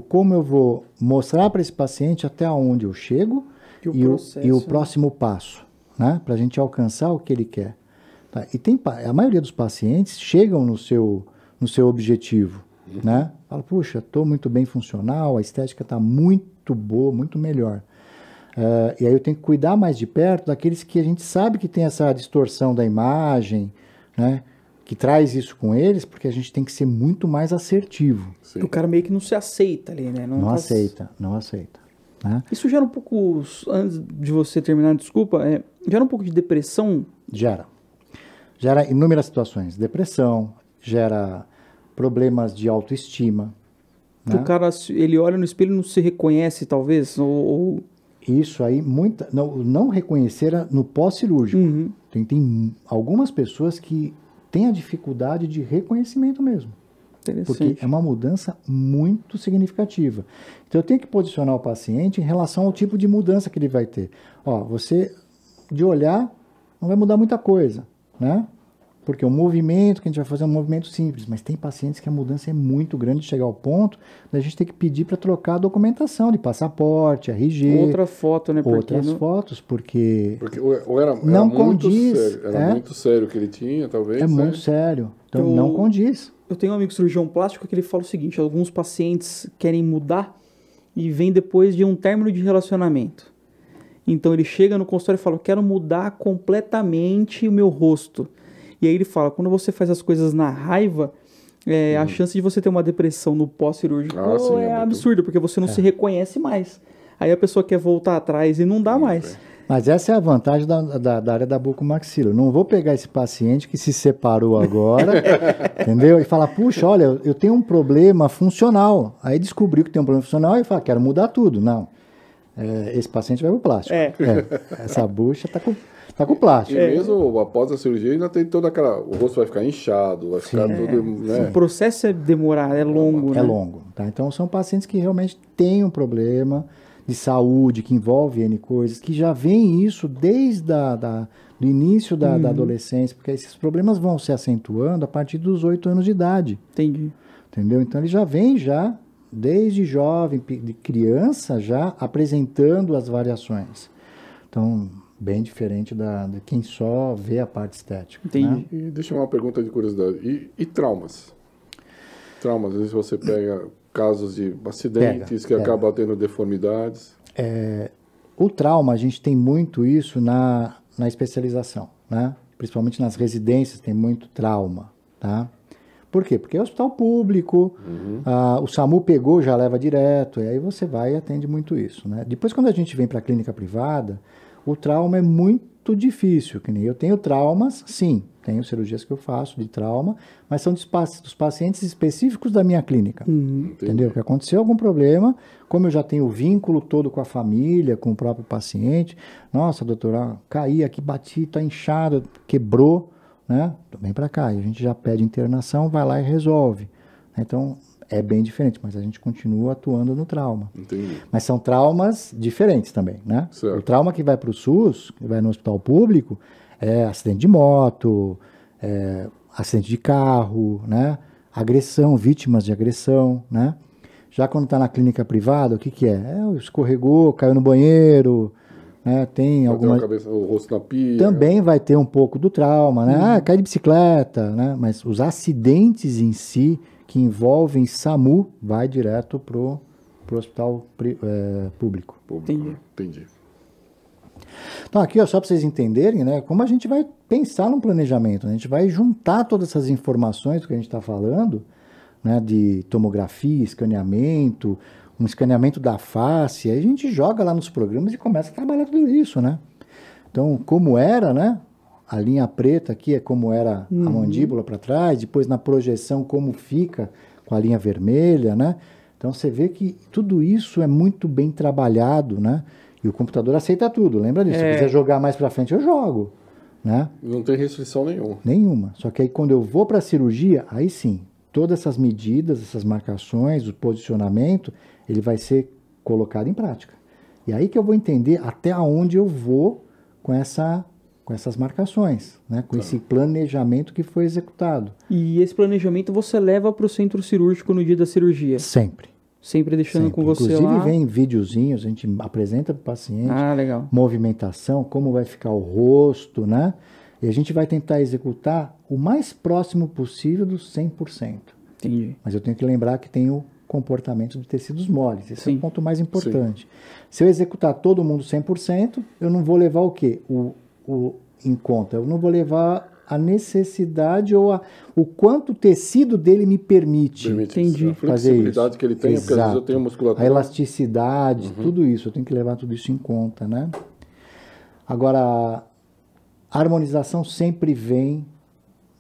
Como eu vou mostrar para esse paciente até onde eu chego e o próximo passo, né? Para a gente alcançar o que ele quer. Tá? E a maioria dos pacientes chegam no seu objetivo, né? Fala, puxa, estou muito bem funcional, a estética está muito boa, muito melhor. E aí eu tenho que cuidar mais de perto daqueles que a gente sabe que tem essa distorção da imagem, né? Que traz isso com eles, porque a gente tem que ser muito mais assertivo. Sim. O cara meio que não se aceita ali, né? Não aceita. Né? Isso gera um pouco, antes de você terminar, desculpa, gera um pouco de depressão? Gera inúmeras situações. Depressão, gera problemas de autoestima. Né? O cara, ele olha no espelho e não se reconhece, talvez? Isso aí, não reconhecer no pós-cirúrgico. Tem algumas pessoas que têm a dificuldade de reconhecimento mesmo. Porque é uma mudança muito significativa. Então, eu tenho que posicionar o paciente em relação ao tipo de mudança que ele vai ter. Você, de olhar, não vai mudar muita coisa, né? Porque o movimento que a gente vai fazer é um movimento simples, mas tem pacientes que a mudança é muito grande, chegar ao ponto da gente ter que pedir para trocar a documentação de passaporte, RG. Outra foto, né? Outras fotos, porque ou era não muito condiz. Sério. Era muito sério o que ele tinha, talvez. Muito sério. Então, não condiz. Eu tenho um amigo cirurgião plástico que ele fala o seguinte: alguns pacientes querem mudar e vem depois de um término de relacionamento. Então ele chega no consultório e fala: eu quero mudar completamente o meu rosto. E aí ele fala: quando você faz as coisas na raiva, a chance de você ter uma depressão no pós-cirúrgico é absurda, porque você não se reconhece mais. Aí a pessoa quer voltar atrás e não dá mais. Mas essa é a vantagem da área da bucomaxila. Eu não vou pegar esse paciente que se separou agora, entendeu? E falar, puxa, olha, eu tenho um problema funcional. Aí descobriu que tem um problema funcional e fala, quero mudar tudo. Não. Esse paciente vai pro plástico. Essa bucha tá com plástico. E mesmo após a cirurgia ainda tem toda aquela... O rosto vai ficar inchado, vai ficar tudo... Né? O processo é demorar, é longo, né? É longo. Tá? Então são pacientes que realmente têm um problema de saúde, que envolve N coisas, que já vem isso desde do início da adolescência, porque esses problemas vão se acentuando a partir dos 8 anos de idade. Entendi. Entendeu? Então ele já vem desde jovem, de criança, já apresentando as variações. Então, bem diferente de quem só vê a parte estética. Entendi. Né? E deixa eu uma pergunta de curiosidade. E traumas? Traumas, às vezes você pega casos de acidentes que acabam tendo deformidades. O trauma, a gente tem muito isso na especialização, né? Principalmente nas residências tem muito trauma, tá? Por quê? Porque é hospital público, o SAMU pegou, já leva direto, e aí você vai e atende muito isso, né? Depois, quando a gente vem para a clínica privada, o trauma é muito difícil, que nem eu tenho traumas, sim, tenho cirurgias que eu faço de trauma, mas são dos pacientes específicos da minha clínica, entendeu? Que aconteceu algum problema, como eu já tenho o vínculo todo com a família, com o próprio paciente, nossa, doutora, caí aqui, bati, tá inchado, quebrou, né? Vem para cá, e a gente já pede internação, vai lá e resolve. Então, é bem diferente, mas a gente continua atuando no trauma. Entendi. Mas são traumas diferentes também, né? Certo. O trauma que vai para o SUS, que vai no hospital público, é acidente de moto, acidente de carro, né? Agressão, vítimas de agressão, né? Já quando está na clínica privada, o que que é? Escorregou, caiu no banheiro, né? Tem algumas... o rosto na pia. Também vai ter um pouco do trauma, né? Cai de bicicleta, né? Mas os acidentes em si, que envolvem SAMU, vai direto pro hospital público. Entendi. Então aqui, ó, só para vocês entenderem, né? Como a gente vai pensar no planejamento, né? A gente vai juntar todas essas informações que a gente está falando, né? De tomografia, escaneamento, um escaneamento da face, aí a gente joga lá nos programas e começa a trabalhar tudo isso, né? Então, como era, né? A linha preta aqui é como era a mandíbula para trás, depois na projeção como fica com a linha vermelha, né? Então, você vê que tudo isso é muito bem trabalhado, né? E o computador aceita tudo, lembra disso? Se eu quiser jogar mais para frente, eu jogo, né? Não tem restrição nenhuma. Nenhuma. Só que aí, quando eu vou para a cirurgia, aí sim, todas essas medidas, essas marcações, o posicionamento, ele vai ser colocado em prática. E aí que eu vou entender até onde eu vou com essas marcações, né? Com esse planejamento que foi executado. E esse planejamento você leva para o centro cirúrgico no dia da cirurgia? Sempre. Sempre deixando Sempre. com você Inclusive, lá? vem videozinhos, a gente apresenta para o paciente. Ah, legal. Movimentação, como vai ficar o rosto, né? E a gente vai tentar executar o mais próximo possível dos 100%. Entendi. Mas eu tenho que lembrar que tem o comportamento de tecidos moles. Esse é o ponto mais importante. Sim. Se eu executar todo mundo 100%, eu não vou levar o quê? Em conta. Eu não vou levar a necessidade ou o quanto o tecido dele me permite Entendi. A flexibilidade que ele tem, Exato. porque às vezes eu tenho musculatura. A elasticidade, tudo isso. Eu tenho que levar tudo isso em conta, né? Agora, a harmonização sempre vem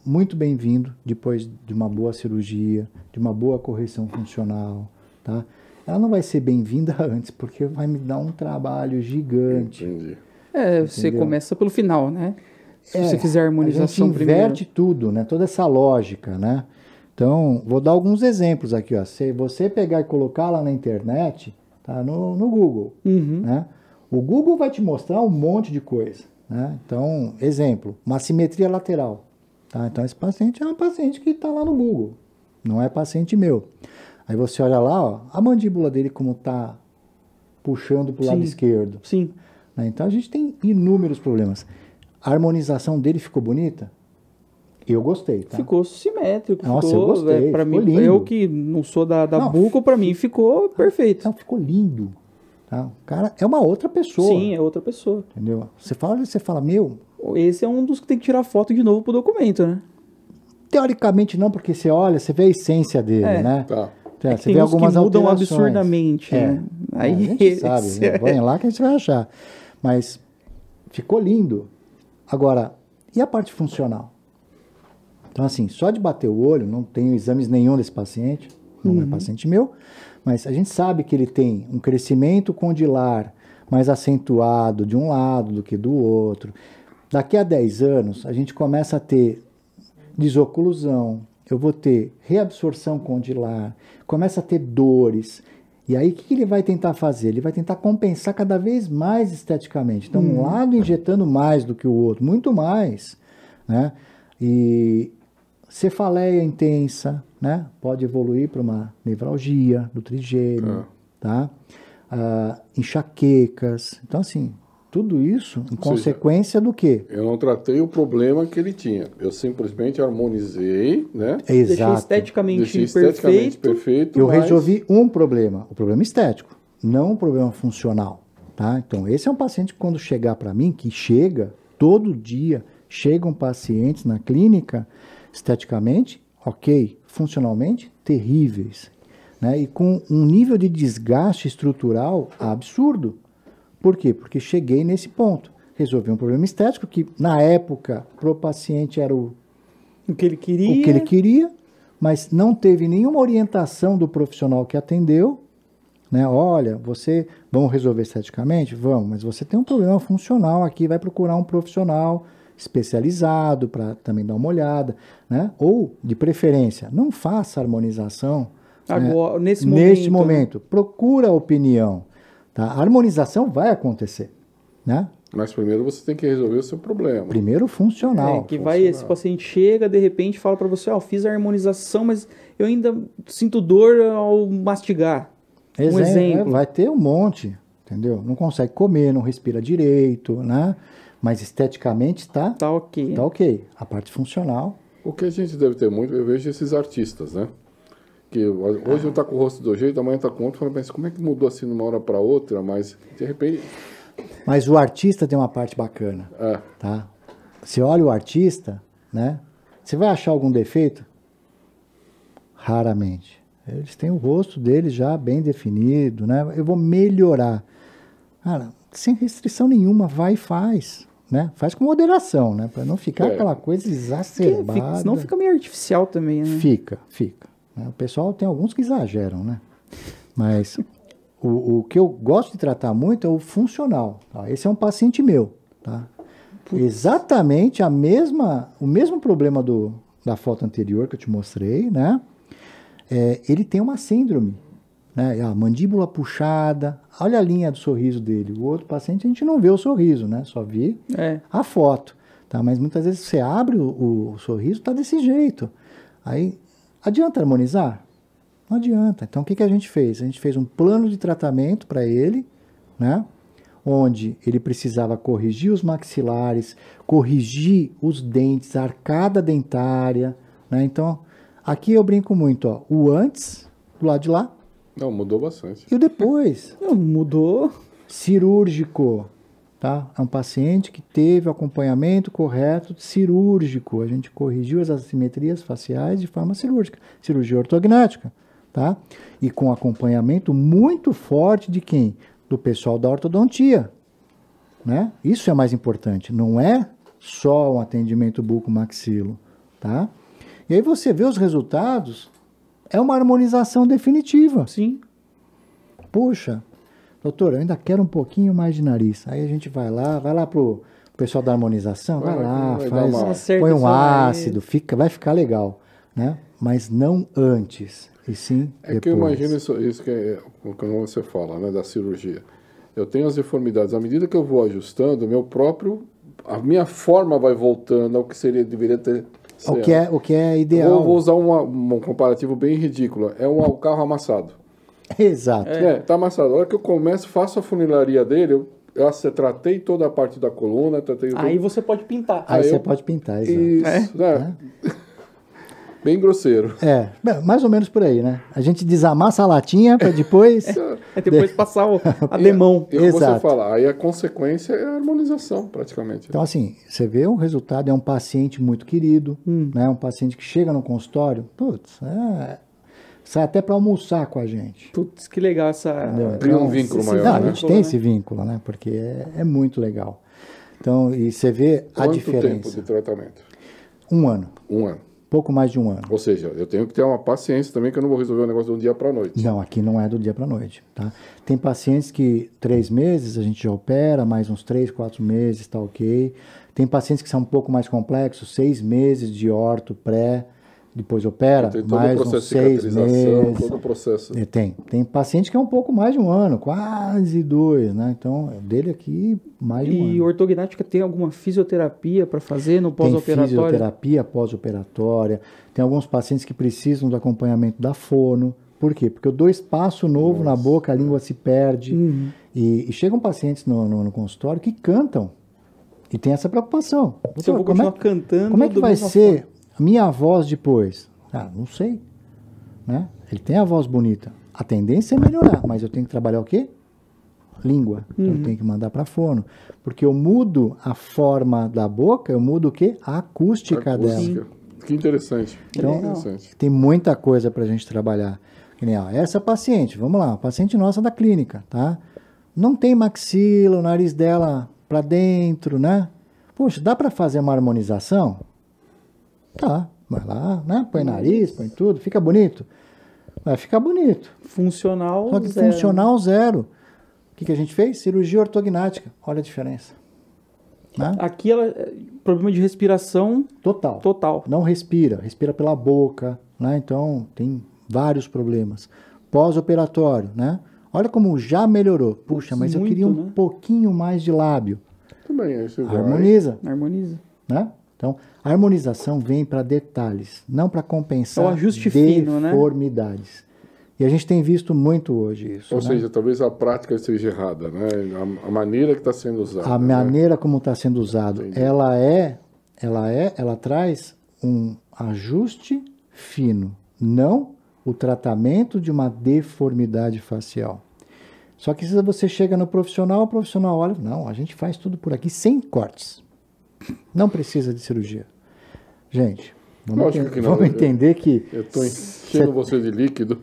muito bem-vindo depois de uma boa cirurgia, de uma boa correção funcional, tá? Ela não vai ser bem-vinda antes, porque vai me dar um trabalho gigante. Entendi. Você começa pelo final, né? Se você fizer a harmonização a gente primeiro. inverte tudo, né? Toda essa lógica, né? Então, vou dar alguns exemplos aqui, ó. Se você pegar e colocar lá na internet, tá? No Google, né? O Google vai te mostrar um monte de coisa, né? Então, exemplo, uma simetria lateral. Tá? Então, esse paciente é um paciente que está lá no Google, não é paciente meu. Aí você olha lá, ó, a mandíbula dele como está puxando para o lado esquerdo. Sim. Né? Então, a gente tem inúmeros problemas. A harmonização dele ficou bonita? Eu gostei, tá? Ficou simétrico. Nossa, ficou, eu gostei, pra ficou mim, lindo. eu que não sou da buco, para mim ficou perfeito. Não, ficou lindo. Tá? O cara é uma outra pessoa. Sim, é outra pessoa. Entendeu? Você fala, meu... Esse é um dos que tem que tirar foto de novo pro documento, né? Teoricamente não, porque você olha, você vê a essência dele, né? Tá. Você tem vê uns algumas que mudam alterações. absurdamente, né? Aí, a gente sabe, né? Põe lá que a gente vai achar. Mas ficou lindo. Agora, e a parte funcional? Então, assim, só de bater o olho, não tenho exames nenhum desse paciente, não é paciente meu, mas a gente sabe que ele tem um crescimento condilar mais acentuado de um lado do que do outro. Daqui a 10 anos, a gente começa a ter desoclusão, eu vou ter reabsorção condilar, começa a ter dores. E aí, o que ele vai tentar fazer? Ele vai tentar compensar cada vez mais esteticamente. Então, um lado injetando mais do que o outro, muito mais, né? E cefaleia intensa, né? Pode evoluir para uma nevralgia do trigêmeo, tá? Enxaquecas. Então, assim, Tudo isso em consequência do quê? Eu não tratei o problema que ele tinha. Eu simplesmente harmonizei, né? Deixei esteticamente perfeito. Eu resolvi um problema, o problema estético, não um problema funcional, tá? Então, esse é um paciente que quando chegar para mim, que chega todo dia, chegam pacientes na clínica, esteticamente, ok, funcionalmente, terríveis, né? E com um nível de desgaste estrutural absurdo. Por quê? Porque cheguei nesse ponto. Resolvi um problema estético que, na época, para o paciente era o que ele queria, mas não teve nenhuma orientação do profissional que atendeu, né? Olha, vamos resolver esteticamente? Vamos, mas você tem um problema funcional aqui, vai procurar um profissional especializado para também dar uma olhada, né? Ou, de preferência, não faça harmonização agora, né? nesse momento. Procura a opinião. Tá? A harmonização vai acontecer, né? Mas primeiro você tem que resolver o seu problema. Primeiro funcional. Esse paciente chega, de repente, fala para você, fiz a harmonização, mas eu ainda sinto dor ao mastigar. Um exemplo. Vai ter um monte, entendeu? Não consegue comer, não respira direito, né? Mas esteticamente tá ok. Tá ok. A parte funcional. O que a gente deve ter muito, eu vejo esses artistas, né? Que hoje um tá com o rosto do jeito, amanhã tá com outro, fala, mas como é que mudou assim de uma hora para outra? Mas de repente. Mas o artista tem uma parte bacana, tá? Você olha o artista, né? Você vai achar algum defeito? Raramente. Eles têm o rosto deles já bem definido, né? Eu vou melhorar. Cara, sem restrição nenhuma, vai e faz, né? Faz com moderação, né? Para não ficar aquela coisa exacerbada. Senão fica meio artificial também, né? Fica. O pessoal tem alguns que exageram, né? Mas o que eu gosto de tratar muito é o funcional. Tá? Esse é um paciente meu, tá? Exatamente o mesmo problema da foto anterior que eu te mostrei, né? Ele tem uma síndrome, né? A mandíbula puxada, olha a linha do sorriso dele. O outro paciente a gente não vê o sorriso, né? Só vê a foto, tá? Mas muitas vezes você abre o sorriso, tá desse jeito. Aí adianta harmonizar? Não adianta. Então, o que a gente fez? A gente fez um plano de tratamento para ele, né? Onde ele precisava corrigir os maxilares, corrigir os dentes, a arcada dentária, né? Então, aqui eu brinco muito, ó, o antes, do lado de lá. Não, mudou bastante. E o depois. Mudou. Cirúrgico. Tá? É um paciente que teve o acompanhamento correto cirúrgico. A gente corrigiu as assimetrias faciais de forma cirúrgica. Cirurgia ortognática. Tá? E com acompanhamento muito forte de quem? Do pessoal da ortodontia. Né? Isso é mais importante. Não é só um atendimento buco-maxilo. Tá? E aí você vê os resultados, é uma harmonização definitiva. Sim. Puxa, doutor, eu ainda quero um pouquinho mais de nariz. Aí a gente vai lá pro pessoal da harmonização, vai lá, põe um ácido, vai ficar legal, né? Mas não antes, e sim depois. Que eu imagino isso que é como você fala, né, da cirurgia. Eu tenho as deformidades, à medida que eu vou ajustando, a minha forma vai voltando ao que deveria ter. O que é ideal. Vou usar um comparativo bem ridículo. É um carro amassado. Exato. Tá amassado. A hora que eu começo, faço a funilaria dele, eu tratei toda a parte da coluna. Aí você pode pintar. Aí você pode pintar, exato. Isso, bem grosseiro. Mais ou menos por aí, né? A gente desamassa a latinha para depois... depois passar a demão. Exato. Você fala, aí a consequência é a harmonização, praticamente. Então, assim, você vê o resultado, é um paciente muito querido, né? Um paciente que chega no consultório, sai até para almoçar com a gente. Putz, que legal essa... Cria um vínculo maior, né? A gente tem esse vínculo, né? Porque é muito legal. Então, e você vê a diferença. Quanto tempo de tratamento? 1 ano. 1 ano. Pouco mais de 1 ano. Ou seja, eu tenho que ter uma paciência também, que eu não vou resolver o negócio do dia para a noite. Não, aqui não é do dia para a noite, tá? Tem pacientes que 3 meses a gente já opera, mais uns 3, 4 meses, tá ok. Tem pacientes que são um pouco mais complexos, 6 meses de orto pré, depois opera, mais uns 6 meses. Todo o processo. Tem paciente que é um pouco mais de 1 ano, quase 2, né? Então, dele aqui, mais de 1 ano. E ortognática tem alguma fisioterapia para fazer no pós-operatório? Tem fisioterapia pós-operatória. Tem alguns pacientes que precisam do acompanhamento da fono. Por quê? Porque eu dou espaço novo na boca, a língua se perde. E chegam pacientes no consultório que cantam e tem essa preocupação. Se eu vou continuar cantando... Como é que da vai mesma ser forma? a minha voz depois? Ah, não sei. Né? Ele tem a voz bonita. A tendência é melhorar, mas eu tenho que trabalhar o quê? Língua. Então eu tenho que mandar para fono. Porque eu mudo a forma da boca, eu mudo o quê? A acústica dela. Que interessante. Então, interessante. tem muita coisa para a gente trabalhar. Que nem, ó, essa paciente, vamos lá, paciente nossa da clínica, tá? Não tem maxila, o nariz dela para dentro, né? Poxa, dá para fazer uma harmonização? Tá, vai lá, né? Põe nariz, põe tudo, fica bonito. Vai ficar bonito. Funcional Só que zero. funcional zero. O que a gente fez? Cirurgia ortognática. Olha a diferença. Né? Aqui ela... Problema de respiração Total. Não respira. Respira pela boca, né? Então, tem vários problemas. Pós-operatório, né? Olha como já melhorou. Puxa, mas eu queria um pouquinho mais de lábio. Também é isso. Harmoniza. Harmoniza. Né? Então, a harmonização vem para detalhes, não para compensar É o ajuste fino, né? deformidades. E a gente tem visto muito hoje isso. Ou né? seja, talvez a prática seja errada, né? A maneira que está sendo usada. A maneira como está sendo usado, Entendi. ela traz um ajuste fino, não o tratamento de uma deformidade facial. Só que se você chega no profissional, o profissional olha, não, a gente faz tudo por aqui sem cortes. Não precisa de cirurgia. Gente, vamos entender que... Eu estou enchendo você de líquido.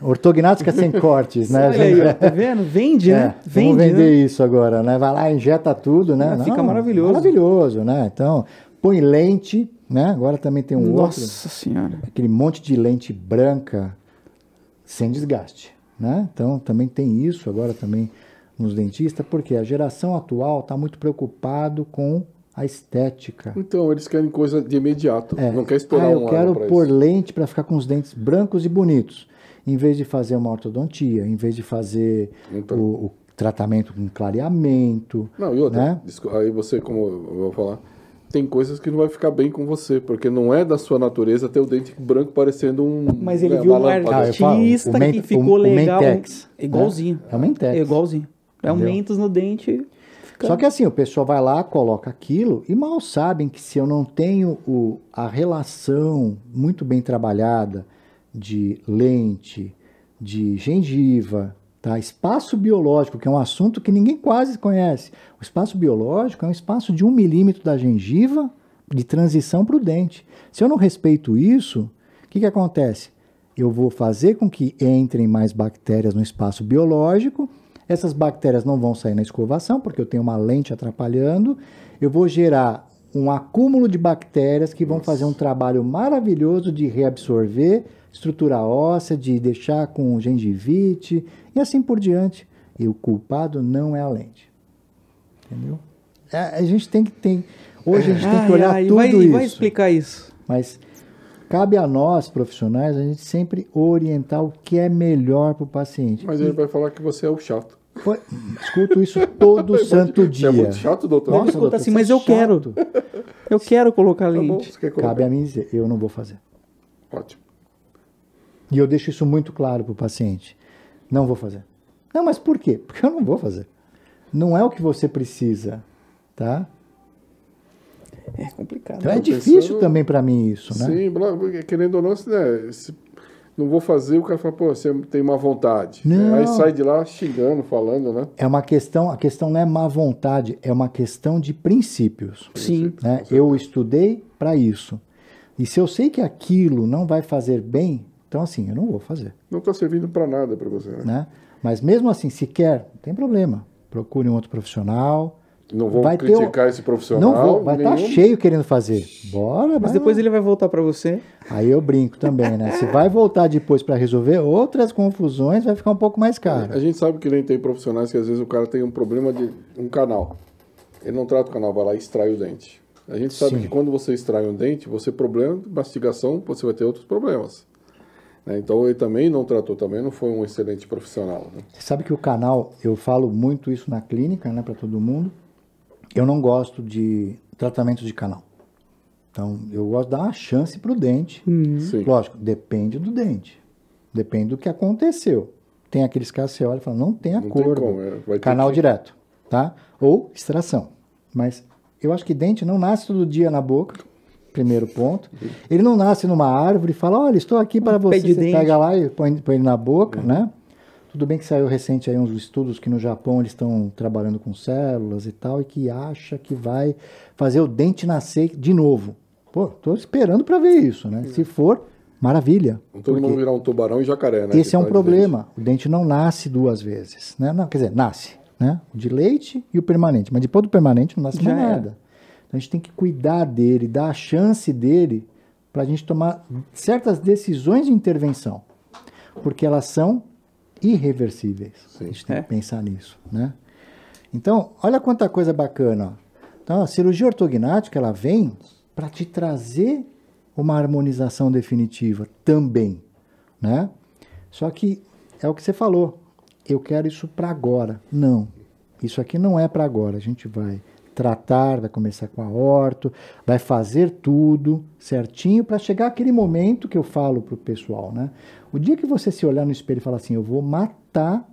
Ortognática sem cortes, né? Olha aí, ó, tá vendo? Vende, né? Vende, vamos vender né? isso agora, né? Vai lá, injeta tudo, né? Fica maravilhoso. Maravilhoso, né? Então, põe lente, né? Agora também tem um outro. Nossa Senhora. Aquele monte de lente branca sem desgaste, né? Então, também tem isso agora também nos dentistas, porque a geração atual está muito preocupado com a estética. Então, eles querem coisa de imediato. Não quer esperar um ano para isso. Eu quero pôr lente para ficar com os dentes brancos e bonitos. Em vez de fazer uma ortodontia, em vez de fazer o tratamento com clareamento. Não, e outra, né? aí você, como eu vou falar, tem coisas que não vai ficar bem com você, porque não é da sua natureza ter o dente branco parecendo um... Mas ele viu um artista que ficou legal. Mentex, igualzinho. É o Mentex. É igualzinho. É um Mentos no dente. Só que assim, o pessoal vai lá, coloca aquilo e mal sabem que se eu não tenho a relação muito bem trabalhada de lente, de gengiva, tá? Espaço biológico, que é um assunto que ninguém quase conhece. O espaço biológico é um espaço de 1 milímetro da gengiva de transição para o dente. Se eu não respeito isso, o que acontece? Eu vou fazer com que entrem mais bactérias no espaço biológico. Essas bactérias não vão sair na escovação, porque eu tenho uma lente atrapalhando. Eu vou gerar um acúmulo de bactérias que vão fazer um trabalho maravilhoso de reabsorver estrutura óssea, de deixar com gengivite e assim por diante. E o culpado não é a lente. Entendeu? A gente tem que ter... Hoje a gente tem que olhar tudo isso. Vai explicar isso. Mas cabe a nós, profissionais, a gente sempre orientar o que é melhor para o paciente. Mas ele vai falar que você é o chato. Escuto isso todo santo dia. Você é muito chato, doutor? Nossa, Ele doutor, assim, mas eu quero. Eu quero colocar lente. Bom, você quer colocar? Cabe a mim dizer, eu não vou fazer. Ótimo. E eu deixo isso muito claro para o paciente. Não vou fazer. Não, mas por quê? Porque eu não vou fazer. Não é o que você precisa, tá? É complicado. Então é difícil também para mim isso, né? Sim, querendo ou não, não vou fazer, o cara fala, pô, você tem má vontade. Não. Aí sai de lá xingando, falando, né? É uma questão, a questão não é má vontade, é uma questão de princípios. Sim. Né? Eu estudei para isso. E se eu sei que aquilo não vai fazer bem, então assim, eu não vou fazer. Não está servindo para nada para você, né? Mas mesmo assim, se quer, não tem problema. Procure um outro profissional. Não vou criticar esse profissional. Não vou, vai estar cheio querendo fazer. Bora, mas depois ele vai voltar para você. Aí eu brinco também, né? Se vai voltar depois para resolver outras confusões, vai ficar um pouco mais caro. A gente sabe que nem tem profissionais que às vezes o cara tem um problema de um canal. Ele não trata o canal, vai lá e extrai o dente. A gente sabe que quando você extrai um dente, você problema de mastigação, você vai ter outros problemas. Então ele também não tratou, também não foi um excelente profissional. Né? Você sabe que o canal, eu falo muito isso na clínica, né, para todo mundo. Eu não gosto de tratamento de canal. Então, eu gosto de dar uma chance para o dente. Sim. Lógico, depende do dente. Depende do que aconteceu. tem aqueles casos que você olha e fala, não tem Não tem acordo. como, vai ter Canal que- direto, tá? Ou extração. Mas eu acho que dente não nasce todo dia na boca, primeiro ponto. Ele não nasce numa árvore e fala, olha, estou aqui para pé você. de Você dente. pega lá e põe ele na boca, né? Tudo bem que saiu recente aí uns estudos que no Japão eles estão trabalhando com células e tal, e que acha que vai fazer o dente nascer de novo. Pô, tô esperando para ver isso, né? Se for, maravilha. Todo mundo virar um tubarão e jacaré, né? Esse é um Que tá de problema. O dente não nasce duas vezes, né? Não, quer dizer, nasce, né? O de leite e o permanente. Mas depois do permanente não nasce Já mais era. nada. Então a gente tem que cuidar dele, dar a chance dele para a gente tomar certas decisões de intervenção. Porque elas são irreversíveis. Sim. A gente tem que pensar nisso, né? Então, olha quanta coisa bacana. Ó. Então, a cirurgia ortognática, ela vem para te trazer uma harmonização definitiva também, né? Só que é o que você falou. Eu quero isso para agora. Não. Isso aqui não é para agora. A gente vai tratar, vai começar com a orto, vai fazer tudo certinho para chegar aquele momento que eu falo pro pessoal, né? O dia que você se olhar no espelho e falar assim, eu vou matar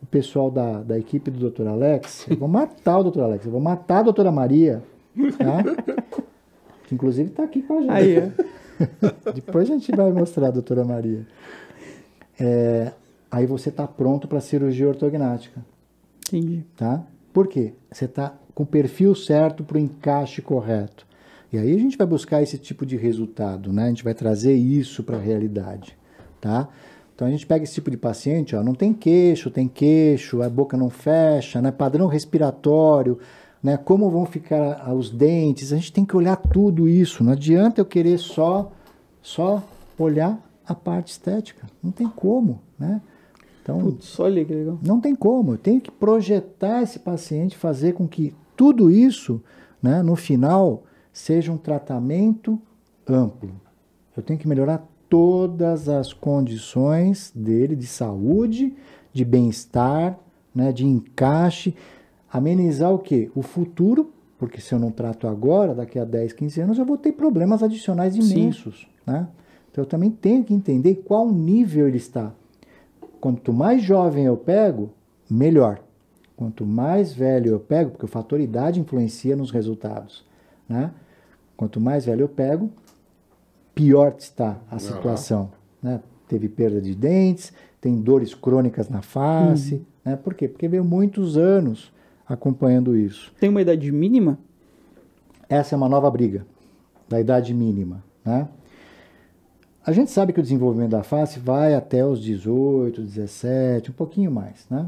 o pessoal da equipe do Dr. Alex, eu vou matar o Dr. Alex, eu vou matar a doutora Maria, tá? Que inclusive está aqui com a gente. Aí, é. Depois a gente vai mostrar a doutora Maria. Aí você está pronto para a cirurgia ortognática, Entendi. tá? Por quê? Você está com o perfil certo para o encaixe correto. E aí a gente vai buscar esse tipo de resultado, né? A gente vai trazer isso para a realidade, tá? Então a gente pega esse tipo de paciente, ó, não tem queixo, a boca não fecha, né? Padrão respiratório, né? Como vão ficar os dentes, a gente tem que olhar tudo isso. Não adianta eu querer só olhar a parte estética. Não tem como, né? Então, Putz, olha que legal. não tem como. Eu tenho que projetar esse paciente, fazer com que tudo isso, né, no final, seja um tratamento amplo. Eu tenho que melhorar todas as condições dele de saúde, de bem-estar, né, de encaixe, amenizar o quê? O futuro, porque se eu não trato agora, daqui a 10, 15 anos, eu vou ter problemas adicionais imensos, né? Então eu também tenho que entender qual nível ele está. Quanto mais jovem eu pego, melhor. Quanto mais velho eu pego, porque o fator idade influencia nos resultados, né? Quanto mais velho eu pego, pior está a situação, né? Teve perda de dentes, tem dores crônicas na face, né? Por quê? Porque veio muitos anos acompanhando isso. Tem uma idade mínima? Essa é uma nova briga da idade mínima, né? A gente sabe que o desenvolvimento da face vai até os 18, 17, um pouquinho mais, né?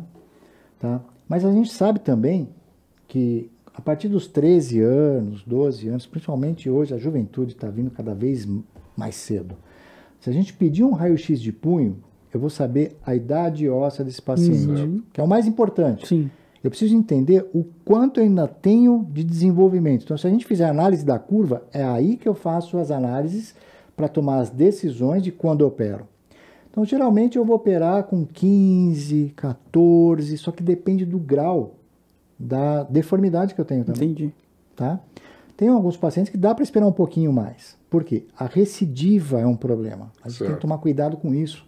Tá? Mas a gente sabe também que a partir dos 13 anos, 12 anos, principalmente hoje a juventude está vindo cada vez mais cedo. Se a gente pedir um raio-x de punho, eu vou saber a idade óssea desse paciente, que é o mais importante. Sim. Eu preciso entender o quanto eu ainda tenho de desenvolvimento. Então, se a gente fizer análise da curva, é aí que eu faço as análises para tomar as decisões de quando eu opero. Então, geralmente eu vou operar com 15, 14, só que depende do grau da deformidade que eu tenho também. Entendi. Tá? Tem alguns pacientes que dá para esperar um pouquinho mais. Por quê? A recidiva é um problema. A gente tem que tomar cuidado com isso.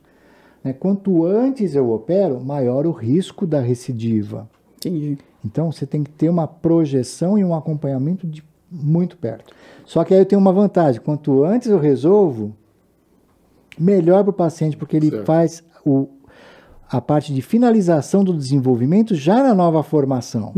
Né? Quanto antes eu opero, maior o risco da recidiva. Entendi. Então, você tem que ter uma projeção e um acompanhamento de muito perto. Só que aí eu tenho uma vantagem. Quanto antes eu resolvo, melhor para o paciente, porque ele faz a parte de finalização do desenvolvimento já na nova formação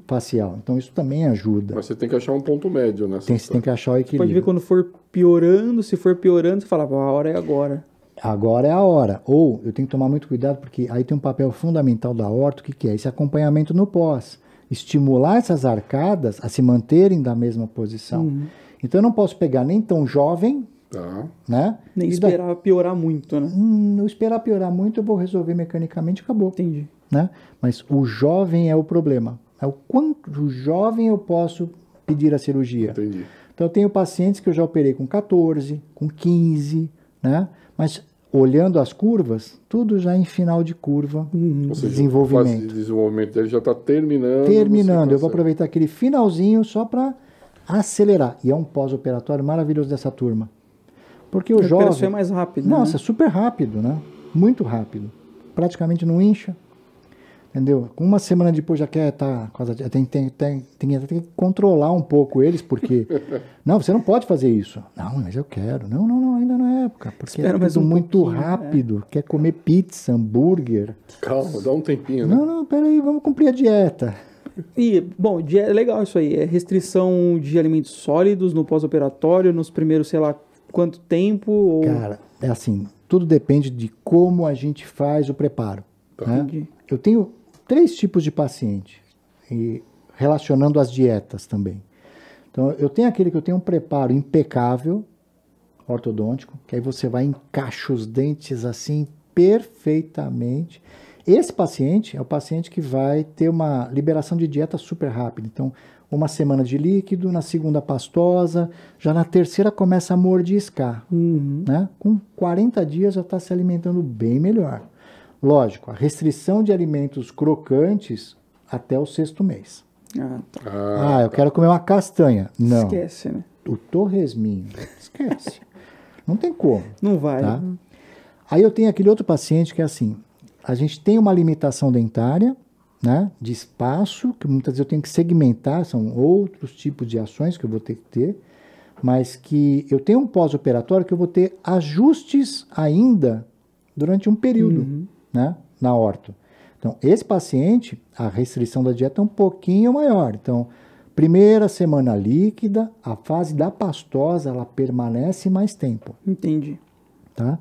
facial. Então, isso também ajuda. Mas você tem que achar um ponto médio nessa Você tem que achar o equilíbrio. Pode ver quando for piorando, se for piorando, você fala, a hora é agora. Agora é a hora. Ou eu tenho que tomar muito cuidado, porque aí tem um papel fundamental da orto, que é esse acompanhamento no pós. Estimular essas arcadas a se manterem da mesma posição. Então eu não posso pegar nem tão jovem, né? Nem esperar piorar muito, né? Não esperar piorar muito, eu vou resolver mecanicamente e acabou. Entendi. Né? Mas o jovem é o problema. É o quanto jovem eu posso pedir a cirurgia. Entendi. Então eu tenho pacientes que eu já operei com 14, com 15, né? Mas olhando as curvas, tudo já em final de curva, Ou seja, desenvolvimento. a fase de desenvolvimento dele já está terminando. Terminando, eu vou aproveitar aquele finalzinho só para acelerar. E é um pós-operatório maravilhoso dessa turma. Porque o jovem... A operação é mais rápido, Nossa, né? super rápido, né? Muito rápido. praticamente não incha. Entendeu? Uma semana depois já quer estar... Tem que controlar um pouco eles, porque... Não, você não pode fazer isso. Não, mas eu quero. Não, ainda não é época. Porque Espera mais tudo muito pouquinho, rápido. Quer comer pizza, hambúrguer. Calma, dá um tempinho, né? Não, peraí, vamos cumprir a dieta. E, bom, é legal isso aí. É restrição de alimentos sólidos no pós-operatório, nos primeiros, sei lá, quanto tempo? Ou... Cara, é assim, tudo depende de como a gente faz o preparo. Né? Entendi. Eu tenho 3 tipos de paciente, e relacionando as dietas também. Então, eu tenho aquele que eu tenho um preparo impecável, ortodôntico, que aí você vai encaixa os dentes assim perfeitamente. Esse paciente é o paciente que vai ter uma liberação de dieta super rápida. Então, uma semana de líquido, na segunda pastosa, já na terceira começa a mordiscar. Né? Com 40 dias já está se alimentando bem melhor. Lógico, a restrição de alimentos crocantes até o 6º mês. Eu quero comer uma castanha. Não. Esquece, né? O torresminho. Esquece. Não tem como. Não vai. Tá? Aí eu tenho aquele outro paciente que é assim, a gente tem uma limitação dentária, né, de espaço, que muitas vezes eu tenho que segmentar, são outros tipos de ações que eu vou ter que ter, mas que eu tenho um pós-operatório que eu vou ter ajustes ainda durante um período, né, na orto. Então, esse paciente, a restrição da dieta é um pouquinho maior. Então, primeira semana líquida, a fase da pastosa, ela permanece mais tempo. Entendi. Tá?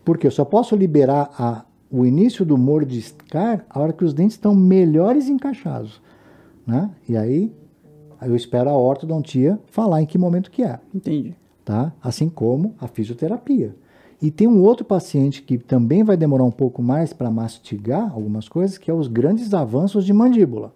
Porque eu só posso liberar o início do mordiscar a hora que os dentes estão melhores encaixados. Né? E aí eu espero a ortodontia falar em que momento que é. Entendi. Tá? Assim como a fisioterapia. E tem um outro paciente que também vai demorar um pouco mais para mastigar algumas coisas, que é os grandes avanços de mandíbula.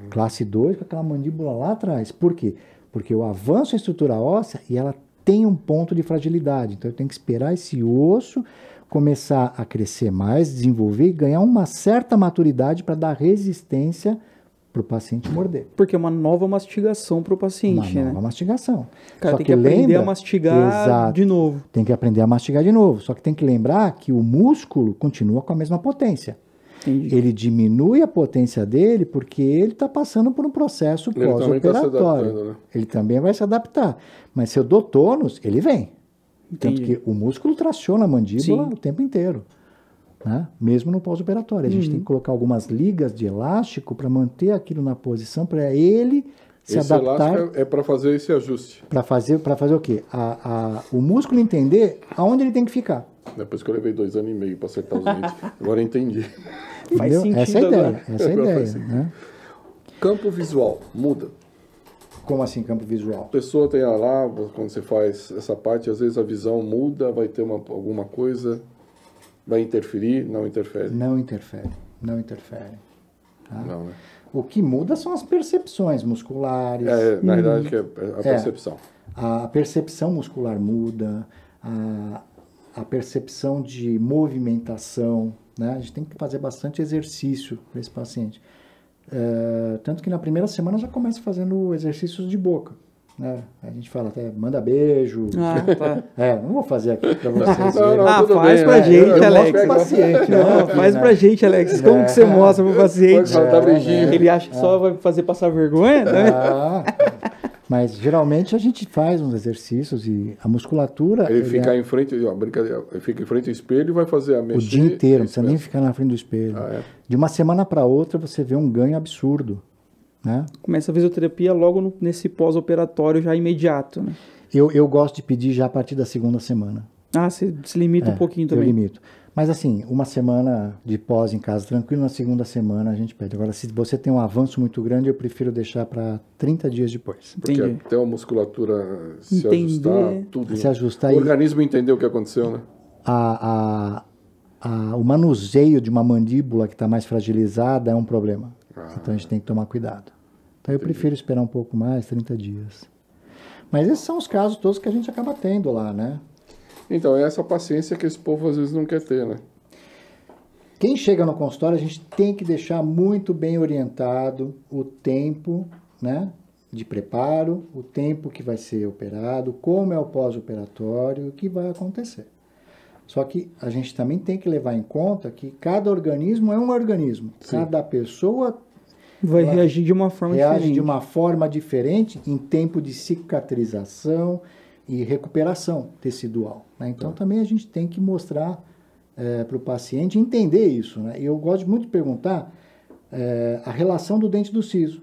Classe 2, com aquela mandíbula lá atrás. Por quê? Porque o avanço é estrutura óssea e ela tem um ponto de fragilidade. Então eu tenho que esperar esse osso começar a crescer mais, desenvolver e ganhar uma certa maturidade para dar resistência para o paciente morder. Porque é uma nova mastigação para o paciente, Uma nova mastigação. Cara, Só tem que aprender lembra, a mastigar exato, de novo. Tem que aprender a mastigar de novo. Só que tem que lembrar que o músculo continua com a mesma potência. Entendi. Ele diminui a potência dele porque ele está passando por um processo pós-operatório. Né? Ele também vai se adaptar. Mas se eu dou tônus, ele vem. Entendi. Tanto que o músculo traciona a mandíbula Sim. o tempo inteiro. Né? Mesmo no pós-operatório. A gente tem que colocar algumas ligas de elástico para manter aquilo na posição, para ele se esse adaptar. Elástico é para fazer esse ajuste. Para fazer o quê? O músculo entender aonde ele tem que ficar. Depois que eu levei 2 anos e meio para acertar os dentes. Agora eu entendi. Faz sentido Essa é a ideia. agora. Essa é a Agora ideia. faz sentido. Né? Campo visual, muda. Como assim, campo visual? A pessoa tem lá, quando você faz essa parte, às vezes a visão muda, vai ter alguma coisa, vai interferir, não interfere. Não interfere. Não interfere. Tá? Não, né? O que muda são as percepções musculares. Na verdade, que é a percepção. A percepção muscular muda, a percepção de movimentação, né? A gente tem que fazer bastante exercício para esse paciente. Tanto que na primeira semana já começa fazendo exercícios de boca. Né? A gente fala até, manda beijo. Tá. Não vou fazer aqui para vocês. Tudo faz bem, pra né? gente, Eu Alex. mostro pro paciente. Não, faz pra gente, Alex. Como que você mostra pro paciente? Pode dar beijinho. Ele acha que só vai fazer passar vergonha? Né? Mas geralmente a gente faz uns exercícios e a musculatura... Ele fica em frente, brincadeira, ele fica em frente ao espelho e vai fazer a mexer. O dia inteiro, não precisa nem ficar na frente do espelho. De uma semana para outra você vê um ganho absurdo. Né? Começa a fisioterapia logo nesse pós-operatório já imediato, né? Eu gosto de pedir já a partir da 2ª semana. Você se limita um pouquinho também. Eu limito. Mas assim, uma semana de pós em casa tranquilo, na 2ª semana a gente pede. Agora, se você tem um avanço muito grande, eu prefiro deixar para 30 dias depois. Porque Entendi. até a musculatura se Entender. ajustar, tudo. Se ajustar o e organismo entendeu o que aconteceu, né? o manuseio de uma mandíbula que está mais fragilizada é um problema. Então a gente tem que tomar cuidado. Então eu prefiro esperar um pouco mais, 30 dias. Mas esses são os casos todos que a gente acaba tendo lá, né? Então, é essa paciência que esse povo às vezes não quer ter, né? Quem chega no consultório, a gente tem que deixar muito bem orientado o tempo, né, de preparo, o tempo que vai ser operado, como é o pós-operatório, o que vai acontecer. Só que a gente também tem que levar em conta que cada organismo é um organismo. Sim. Cada pessoa Vai reagir de uma forma reage diferente. de uma forma diferente em tempo de cicatrização e recuperação tecidual, né? Então também a gente tem que mostrar para o paciente entender isso, né? E eu gosto muito de perguntar a relação do dente do siso.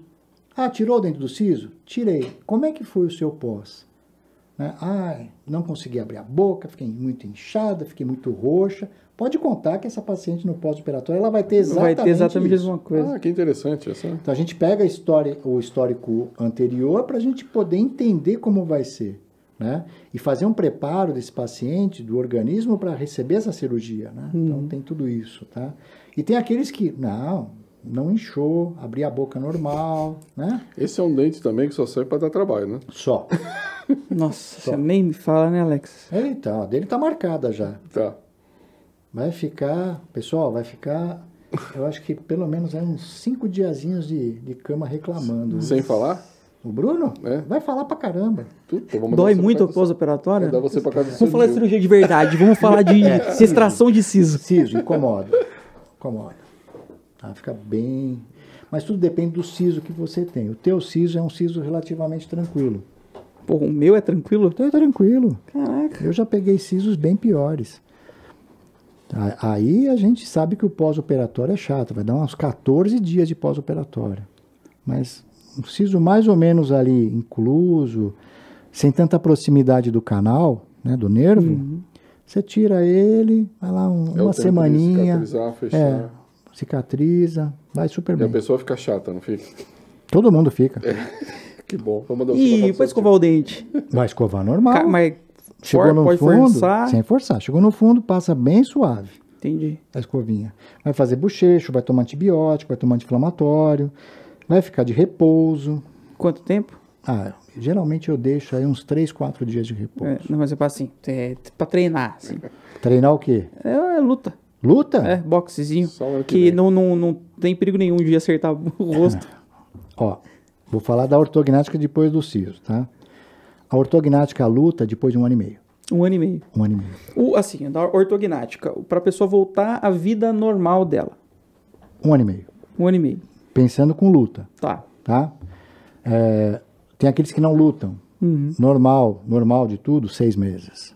Ah, tirou o dente do siso? Tirei. Como é que foi o seu pós? Né? Ah, não consegui abrir a boca, fiquei muito inchada, fiquei muito roxa. Pode contar que essa paciente no pós-operatório ela vai ter exatamente, a mesma isso. coisa. Ah, que interessante essa. Então a gente pega o histórico anterior para a gente poder entender como vai ser, né? E fazer um preparo desse paciente, do organismo, para receber essa cirurgia, né? Então tem tudo isso, tá? E tem aqueles que, não inchou, abrir a boca normal, né? Esse é um dente também que só serve para dar trabalho, né? Só. Nossa, você nem me fala, né, Alex? Eita, a dele tá marcada já. Tá. Vai ficar, pessoal, eu acho que pelo menos uns 5 diazinhos de cama reclamando. Sem falar? O Bruno? É. Vai falar pra caramba. Então vamos Dói mandar você muito pra o casa pós-operatório? Mandar você pra casa do Vamos falar de seu cirurgia de verdade, vamos falar de extração de siso. Siso, incomoda. Tá, fica bem... Mas tudo depende do siso que você tem. O teu siso é um siso relativamente tranquilo. Pô, o meu é tranquilo? Então é tranquilo. Caraca. Eu já peguei sisos bem piores. Aí a gente sabe que o pós-operatório é chato. Vai dar uns 14 dias de pós-operatório. Mas um siso mais ou menos ali incluso, sem tanta proximidade do canal, né, do nervo, você tira ele, vai lá É o uma tempo de semaninha, cicatrizar, fechar. cicatriza, vai super E a bem. pessoa fica chata, não fica? Todo mundo fica. Que bom. Vamos mandar você E pra casa depois do seu escovar o dente? Vai escovar normal. Mas Chegou no pode fundo, forçar? sem forçar. Chegou no fundo, passa bem suave Entendi. a escovinha. Vai fazer bochecho, vai tomar antibiótico, vai tomar anti-inflamatório, vai ficar de repouso. Quanto tempo? Geralmente eu deixo aí uns 3, 4 dias de repouso. Não, mas é pra assim, pra treinar, assim. Treinar o quê? É luta. Luta? É, boxezinho. Só o ano que Que vem. não tem perigo nenhum de acertar o rosto. Ó, vou falar da ortognática depois do siso, tá? A ortognática, a luta, depois de 1 ano e meio. 1 ano e meio. 1 ano e meio. Assim, da ortognática, pra pessoa voltar à vida normal dela. 1 ano e meio. 1 ano e meio. Pensando com luta, Tá. tá? Tem aqueles que não lutam. Normal de tudo, 6 meses.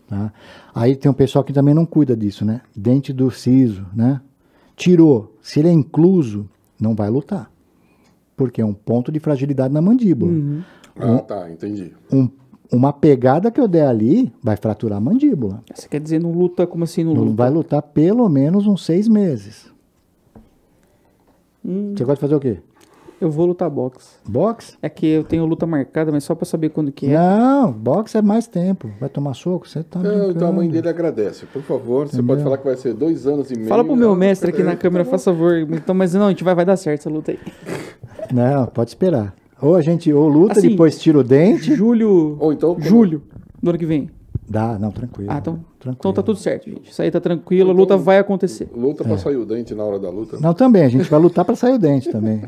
Tá? Aí tem um pessoal que também não cuida disso, né? Dente do siso, né? Tirou. Se ele é incluso, não vai lutar. Porque é um ponto de fragilidade na mandíbula. Tá, entendi. Uma pegada que eu der ali vai fraturar a mandíbula. Você quer dizer não luta como assim não Não luta? vai lutar pelo menos uns 6 meses. Você gosta de fazer o quê? Eu vou lutar boxe. Boxe? É que eu tenho luta marcada, mas só pra saber quando que é. Não, boxe é mais tempo. Vai tomar soco? Você tá brincando. Então a mãe dele agradece. Por favor, você pode falar que vai ser 2 anos e meio. Fala pro meu mestre aqui na Tá câmera, bom. faz favor. Então, mas não, a gente vai dar certo essa luta aí. Não, pode esperar. Ou a gente luta, Assim, depois tira o dente. Julho. Ou então, Julho do ano que vem. Dá, não, tranquilo. Então tranquilo. tá tudo certo, gente. Isso aí tá tranquilo, a luta vai acontecer. Luta pra sair o dente na hora da luta. Não, também, a gente vai lutar pra sair o dente também.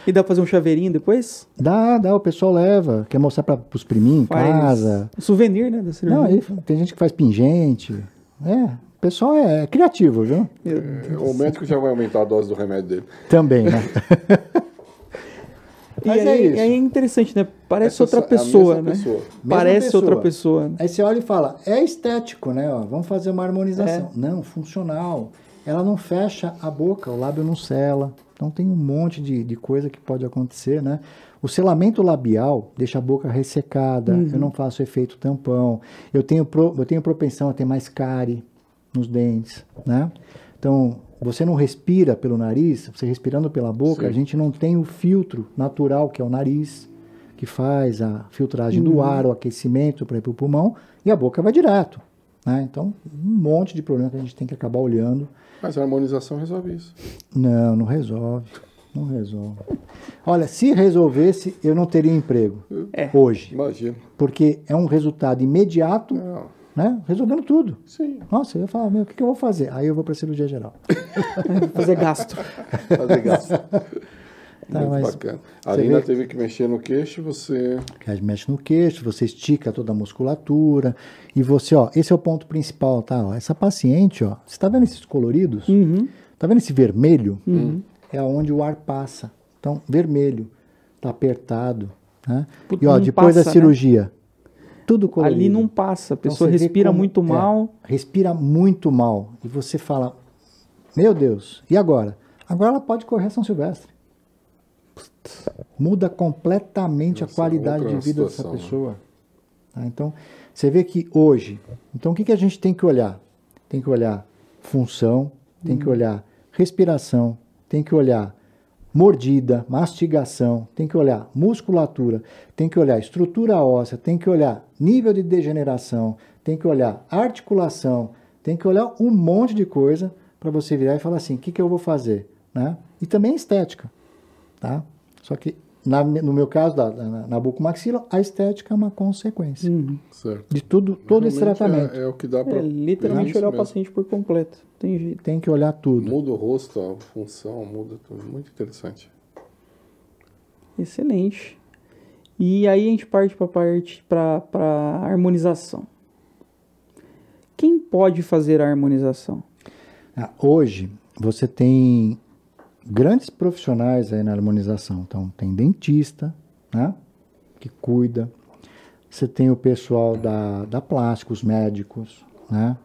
E dá pra fazer um chaveirinho depois? Dá, o pessoal leva, quer mostrar pros priminhos em casa. Souvenir, né, da cirurgia. Não, aí tem gente que faz pingente. O pessoal é criativo, viu? O médico já vai aumentar a dose do remédio dele. Também, né? E Mas aí, é isso. aí é interessante, né? Parece Essa outra é a pessoa, mesma né? pessoa. Parece Mesma outra pessoa. pessoa. Né? Aí você olha e fala, é estético, né? Ó, vamos fazer uma harmonização. Não, funcional. Ela não fecha a boca, o lábio não sela. Então tem um monte de coisa que pode acontecer, né? O selamento labial deixa a boca ressecada, eu não faço efeito tampão, eu tenho propensão a ter mais cárie nos dentes, né? Então, você não respira pelo nariz, você respirando pela boca, Sim. a gente não tem o filtro natural, que é o nariz, que faz a filtragem do ar, o aquecimento para ir para o pulmão, e a boca vai direto, né? Então, um monte de problema que a gente tem que acabar olhando. Mas a harmonização resolve isso. Não resolve. Não resolve. Olha, se resolvesse, eu não teria emprego hoje. Imagina. Porque é um resultado imediato, Não. né? Resolvendo tudo. Sim. Nossa, eu ia falar, o que eu vou fazer? Aí eu vou para a cirurgia geral. Fazer gastro. Fazer gasto. Tá, muito mas bacana. Ali ainda teve que mexer no queixo, você... mexe no queixo, você estica toda a musculatura e você, ó, esse é o ponto principal, tá? Ó, essa paciente, ó, você tá vendo esses coloridos? Tá vendo esse vermelho? É onde o ar passa. Então, vermelho, tá apertado, né? E ó, depois da cirurgia, né? Tudo colorido. Ali não passa, a pessoa então, respira muito mal. Respira muito mal. E você fala, meu Deus, e agora? Agora ela pode correr São Silvestre. Muda completamente a qualidade de vida dessa pessoa. Tá? Então, você vê que hoje, então o que a gente tem que olhar? Tem que olhar função, tem que olhar respiração, tem que olhar mordida, mastigação, tem que olhar musculatura, tem que olhar estrutura óssea, tem que olhar nível de degeneração, tem que olhar articulação, tem que olhar um monte de coisa para você virar e falar assim, o que eu vou fazer? Né? E também estética. Tá? Só que, no meu caso, na bucomaxila, a estética é uma consequência de todo esse tratamento. É o que dá para... literalmente olhar o paciente por completo. Tem jeito. Tem que olhar tudo. Muda o rosto, a função, muda tudo. Muito interessante. Excelente. E aí a gente parte para harmonização. Quem pode fazer a harmonização? Hoje, você tem grandes profissionais aí na harmonização. Então, tem dentista, né, que cuida. Você tem o pessoal da plástica, os médicos, né,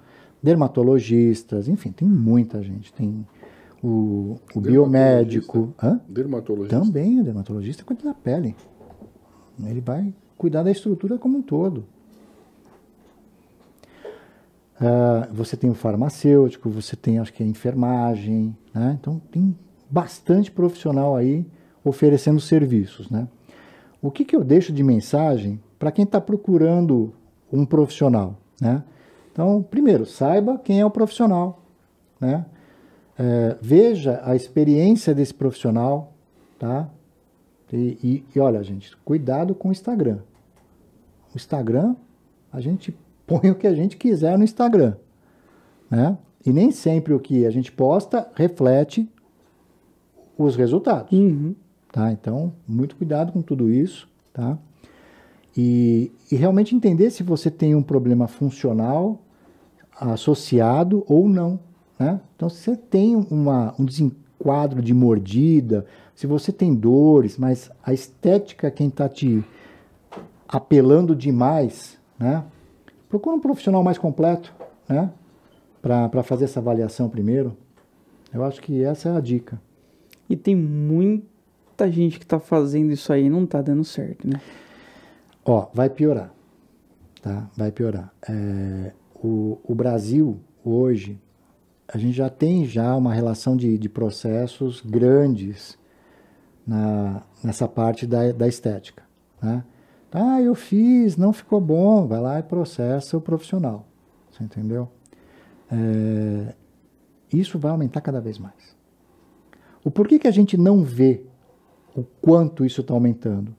dermatologistas, enfim, tem muita gente. Tem o biomédico. Dermatologista. Também, o dermatologista cuida da pele. Ele vai cuidar da estrutura como um todo. Você tem o farmacêutico, você tem, acho que a enfermagem, né? Então, tem bastante profissional aí oferecendo serviços, né? O que eu deixo de mensagem para quem está procurando um profissional, né? Então, primeiro, saiba quem é o profissional, né? Veja a experiência desse profissional, tá? E olha, gente, cuidado com o Instagram. O Instagram, a gente põe o que a gente quiser no Instagram, né? E nem sempre o que a gente posta reflete os resultados, tá? Então, muito cuidado com tudo isso, tá? E realmente entender se você tem um problema funcional associado ou não, né? Então, se você tem um desenquadro de mordida, se você tem dores, mas a estética quem está te apelando demais, né? Procura um profissional mais completo, né? Para fazer essa avaliação primeiro. Eu acho que essa é a dica. E tem muita gente que está fazendo isso aí e não está dando certo, né? Ó, vai piorar, tá? Vai piorar. O Brasil, hoje, a gente já tem uma relação de processos grandes nessa parte da estética, né? Eu fiz, não ficou bom, vai lá e processa o profissional, você entendeu? Isso vai aumentar cada vez mais. O porquê que a gente não vê o quanto isso está aumentando?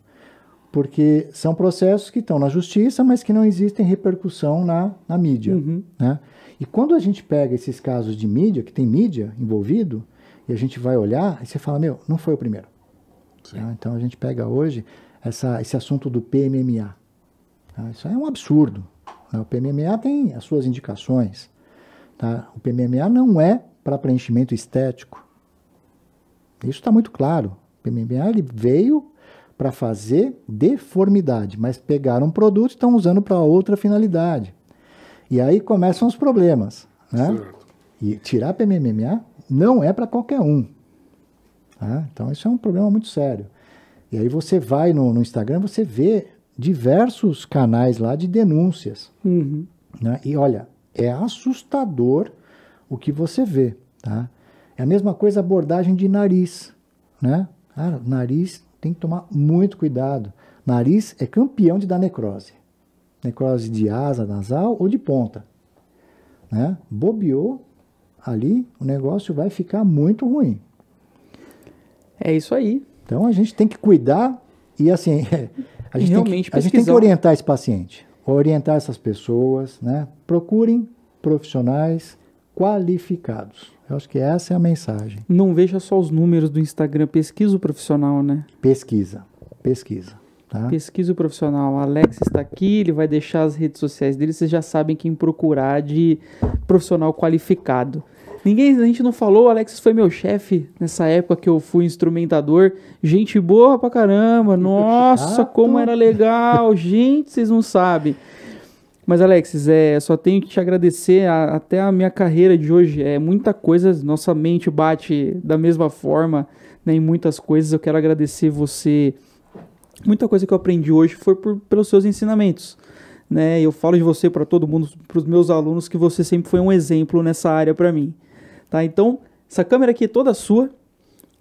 Porque são processos que estão na justiça, mas que não existem repercussão na mídia, né? E quando a gente pega esses casos de mídia, que tem mídia envolvido, e a gente vai olhar, aí você fala, não foi o primeiro. Tá? Então a gente pega hoje esse assunto do PMMA. Tá? Isso é um absurdo. Né? O PMMA tem as suas indicações. Tá? O PMMA não é para preenchimento estético. Isso está muito claro. O PMMA ele veio para fazer deformidade, mas pegaram um produto e estão usando para outra finalidade. E aí começam os problemas. Né? E tirar PMMA não é para qualquer um. Tá? Então isso é um problema muito sério. E aí você vai no Instagram, você vê diversos canais lá de denúncias. Né? E olha, é assustador o que você vê. Tá? É a mesma coisa a abordagem de nariz. Né? Cara, nariz tem que tomar muito cuidado. Nariz é campeão de dar necrose. Necrose de asa nasal ou de ponta. Né? Bobeou, ali o negócio vai ficar muito ruim. É isso aí. Então a gente tem que cuidar e assim, a gente tem que orientar esse paciente, orientar essas pessoas, né? Procurem profissionais qualificados. Eu acho que essa é a mensagem. Não veja só os números do Instagram, pesquisa o profissional, né? Pesquisa. Tá? Pesquisa o profissional. O Alex está aqui, ele vai deixar as redes sociais dele, vocês já sabem quem procurar de profissional qualificado. A gente não falou, o Alex foi meu chefe nessa época que eu fui instrumentador. Gente boa pra caramba, nossa, como era legal, gente, vocês não sabem. Mas, Alex, só tenho que te agradecer, até a minha carreira de hoje, muita coisa, nossa mente bate da mesma forma, né, em muitas coisas. Eu quero agradecer você, muita coisa que eu aprendi hoje foi pelos seus ensinamentos, né? Eu falo de você para todo mundo, para os meus alunos, que você sempre foi um exemplo nessa área para mim, tá? Então, essa câmera aqui é toda sua,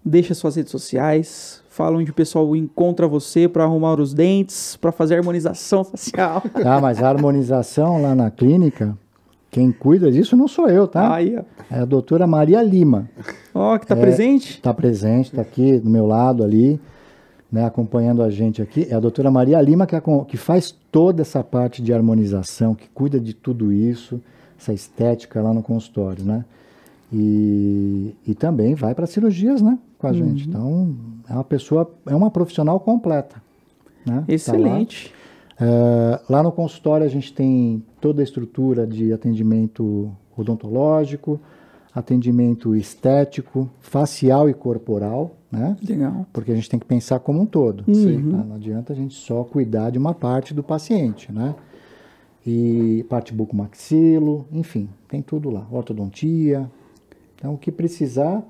deixa suas redes sociais, fala onde o pessoal encontra você para arrumar os dentes, para fazer a harmonização facial. Ah, mas a harmonização lá na clínica, quem cuida disso não sou eu, tá? Aí, ó. É a doutora Maria Lima. Ó, que tá presente? Tá presente, tá aqui do meu lado ali, né, acompanhando a gente aqui. É a doutora Maria Lima que faz toda essa parte de harmonização, que cuida de tudo isso, essa estética lá no consultório, né? E também vai para cirurgias, né, com a gente. Então, é uma profissional completa, né? Excelente. Tá lá. Lá no consultório a gente tem toda a estrutura de atendimento odontológico, atendimento estético, facial e corporal, né? Legal. Porque a gente tem que pensar como um todo. Sim. Tá? Não adianta a gente só cuidar de uma parte do paciente, né? E parte bucomaxilo, enfim, tem tudo lá. Ortodontia. Então, o que precisar,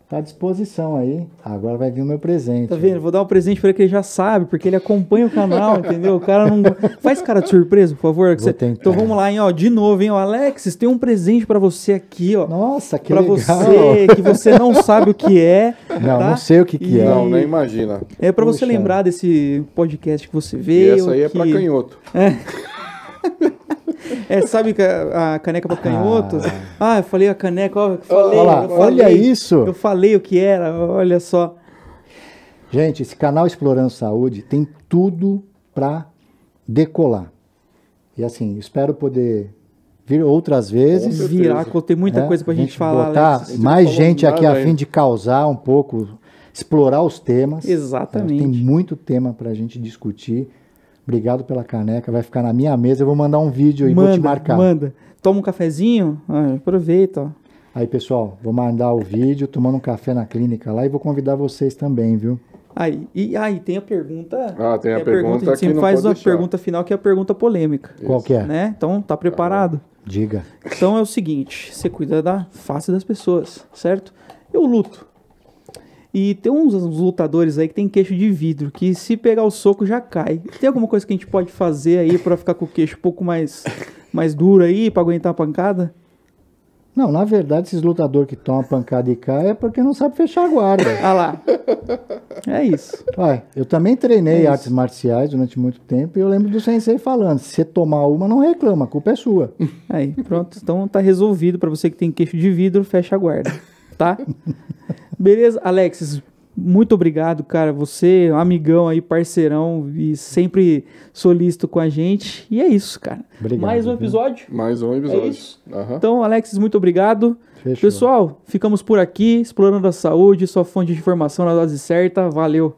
tá à disposição aí. Agora vai vir o meu presente. Tá vendo? Vou dar um presente pra ele que ele já sabe, porque ele acompanha o canal, entendeu? O cara não... Faz cara de surpresa, por favor. Então vamos lá, hein? Ó, de novo, hein? Ó, Alex, tem um presente pra você aqui, ó. Nossa, que pra legal. Pra você, que você não sabe o que é. Não, tá? Não sei o que é. Não, nem imagina. É pra você lembrar desse podcast que você veio. E essa aí é pra canhoto. Sabe a caneca para canhoto? Eu falei a caneca, olha isso! Eu falei o que era, olha só. Gente, esse canal Explorando Saúde tem tudo para decolar. E assim, espero poder vir outras vezes. Tem muita coisa pra gente falar. Botar mais gente aqui a fim de causar um pouco, explorar os temas. Exatamente. Tem muito tema pra gente discutir. Obrigado pela caneca, vai ficar na minha mesa, eu vou mandar um vídeo e vou te marcar. Manda, toma um cafezinho, aproveita. Ó. Aí, pessoal, vou mandar o vídeo, tomando um café na clínica lá e vou convidar vocês também, viu? Aí tem a pergunta. Tem a pergunta. A gente sempre faz uma pergunta final, que é a pergunta polêmica. Qual que é? Né? Então, tá preparado? Diga. Então é o seguinte, você cuida da face das pessoas, certo? Eu luto. E tem uns lutadores aí que tem queixo de vidro, que se pegar o soco já cai. Tem alguma coisa que a gente pode fazer aí pra ficar com o queixo um pouco mais duro aí, pra aguentar a pancada? Não, na verdade, esses lutadores que tomam pancada e caem é porque não sabem fechar a guarda. Lá. É isso. Eu também treinei artes marciais durante muito tempo e eu lembro do sensei falando, se você tomar uma, não reclama, a culpa é sua. Aí, pronto. Então tá resolvido. Pra você que tem queixo de vidro, fecha a guarda. Tá? Beleza, Alexis, muito obrigado, cara. Você é um amigão aí, parceirão e sempre solícito com a gente. E é isso, cara. Obrigado, Mais um episódio? Mais um episódio. É isso? Então, Alexis, muito obrigado. Fechou. Pessoal, ficamos por aqui, explorando a saúde, sua fonte de informação na dose certa. Valeu.